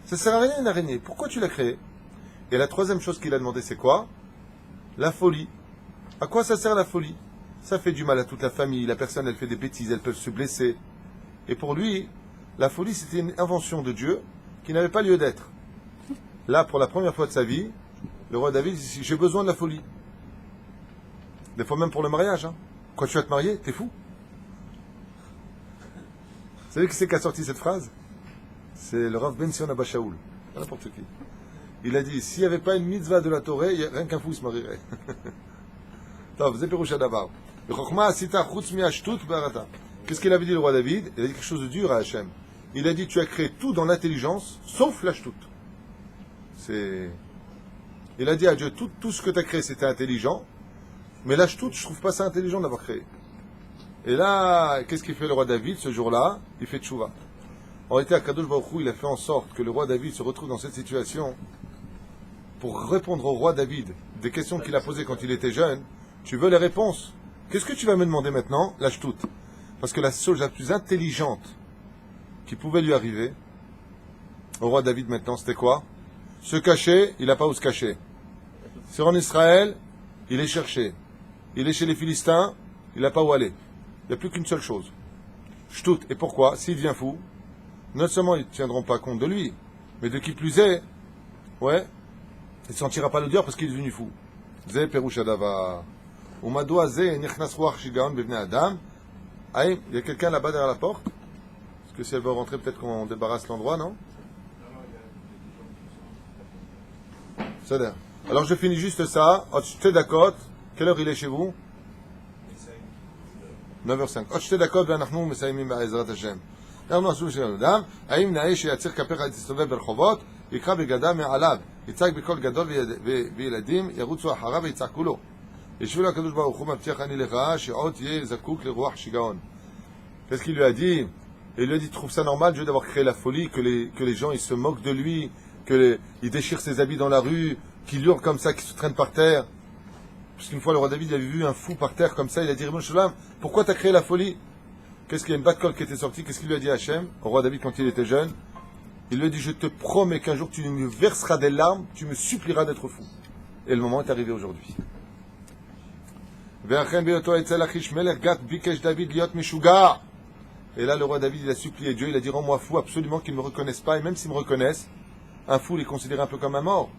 Ça ne sert à rien une araignée, pourquoi tu l'as créé? Et la troisième chose qu'il a demandé, c'est quoi? La folie. À quoi ça sert la folie? Ça fait du mal à toute la famille, la personne elle fait des bêtises, elles peuvent se blesser. Et pour lui, la folie c'était une invention de Dieu qui n'avait pas lieu d'être. Là, pour la première fois de sa vie, le roi David dit, j'ai besoin de la folie. Des fois même pour le mariage. Hein. Quand tu vas te marier, t'es fou. Vous savez qui c'est qui a sorti cette phrase? C'est le Rav Ben Sion Abba Shaul. Pas n'importe qui. Il a dit, s'il n'y avait pas une mitzvah de la Torah, rien qu'un fou se marierait. Qu'est-ce qu'il avait dit le roi David? Il a dit quelque chose de dur à Hachem. Il a dit, tu as créé tout dans l'intelligence, sauf la shtout. Il a dit à Dieu, tout ce que tu as créé, c'était intelligent, mais la shtout, je trouve pas ça intelligent d'avoir créé. Et là, qu'est-ce qu'il fait le roi David ce jour-là? Il fait tchouva. En réalité, Akadosh Baruch Hu, il a fait en sorte que le roi David se retrouve dans cette situation pour répondre au roi David des questions qu'il a posées quand il était jeune. Tu veux les réponses? Qu'est-ce que tu vas me demander maintenant? La shtout. Parce que la chose la plus intelligente qui pouvait lui arriver au roi David maintenant, c'était quoi? Se cacher, il n'a pas où se cacher. C'est en Israël, il est cherché. Il est chez les Philistins, il n'a pas où aller. Il n'y a plus qu'une seule chose. Shtout. Et pourquoi? S'il devient fou, non seulement ils ne tiendront pas compte de lui, mais de qui plus est, ouais, il ne sentira pas l'odeur parce qu'il est devenu fou. Zé Perouch Adava. Umadoua Zé Nichnas Ruach Shigaon Bevnei Adam. Aïe, il y a quelqu'un là-bas derrière la porte? Parce que si elle veut rentrer, peut-être qu'on débarrasse l'endroit, non? C'est là. Alors je finis juste ça. Otchete Dakot. Quelle heure il est chez vous? 9h05. Otchete Dakot, ואנחנו מסיימים בעזרת השם. אנחנו עשו של אדם, האם נאה שיציר כפיך תסתובב ברחובות, יקרא בגדה מעליו, יצעק בקול גדול וילדים ירוצו אחריו ויצעקו לו. ישבו לו הקדוש ברוך הוא מבטיח אני לך שעוד תהיה זקוק לרוח שיגעון. Qu'est-ce qu'il lui a dit? Il lui a dit, trouve ça normal, Dieu, d'avoir créé la folie, que les gens ils se moquent de lui, il déchire ses habits dans la rue, qu'il hurle comme ça, qu'il se traîne par terre. Parce qu'une fois, le roi David avait vu un fou par terre comme ça, il a dit, Ribono Shel Olam, pourquoi tu as créé la folie? Qu'est-ce qu'il y a une bat-colle qui était sortie? Qu'est-ce qu'il lui a dit à Hachem, au roi David, quand il était jeune? Il lui a dit, je te promets qu'un jour tu me verseras des larmes, tu me supplieras d'être fou. Et le moment est arrivé aujourd'hui. Et là, le roi David, il a supplié Dieu, il a dit, rends-moi fou, absolument qu'ils ne me reconnaissent pas, et même s'ils me reconnaissent, un fou, il est considéré un peu comme un mort.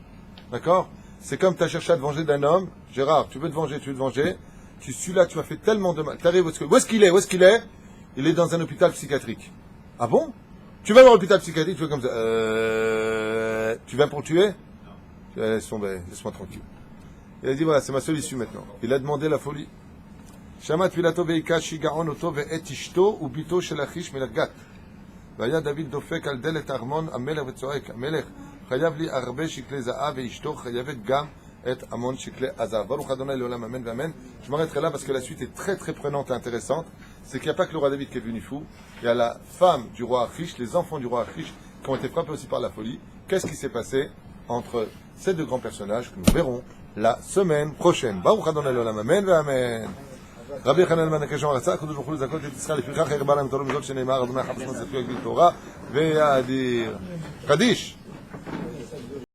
D'accord? C'est comme tu as cherché à te venger d'un homme. Gérard, tu veux te venger. Celui-là, tu as fait tellement de mal. T'arrives, où est-ce qu'il est? Il est dans un hôpital psychiatrique. Ah bon? Tu vas dans l'hôpital psychiatrique, tu fais comme ça. Tu viens pour le tuer? Laisse tomber, laisse-moi tranquille. Il a dit, voilà, c'est ma seule issue maintenant. Il a demandé la folie. Shama tfilato veika shigaon oto ve'et ishto ubito shel achish melgat. והיה דוד דופק על דלת ארמון המלך וצועק, המלך חייב לי הרבה שקלי זהב ואשתו חייבת גם את המון שקלי הזהב. ברוך ה' לעולם אמן ואמן. Je m'arrêterai là parce que la suite est très très prenante et intéressante. C'est qu'il n'y a pas que le roi David qui est devenu fou, il y a la femme du roi Achish, les enfants du roi Achish qui ont été frappés aussi par la folie. Qu'est-ce qui s'est passé entre ces deux grands personnages que nous verrons la semaine prochaine. Baruch Adonai לעולם אמן ואמן. רבי יחנן בן הקשון רצה, הקדוש ברוך הוא לזכות את ישראל, לפיכך הרבה להם תורה מזאת שנאמר, אדוני חפש מצאתו יגדיל תורה ויאדיר. קדיש!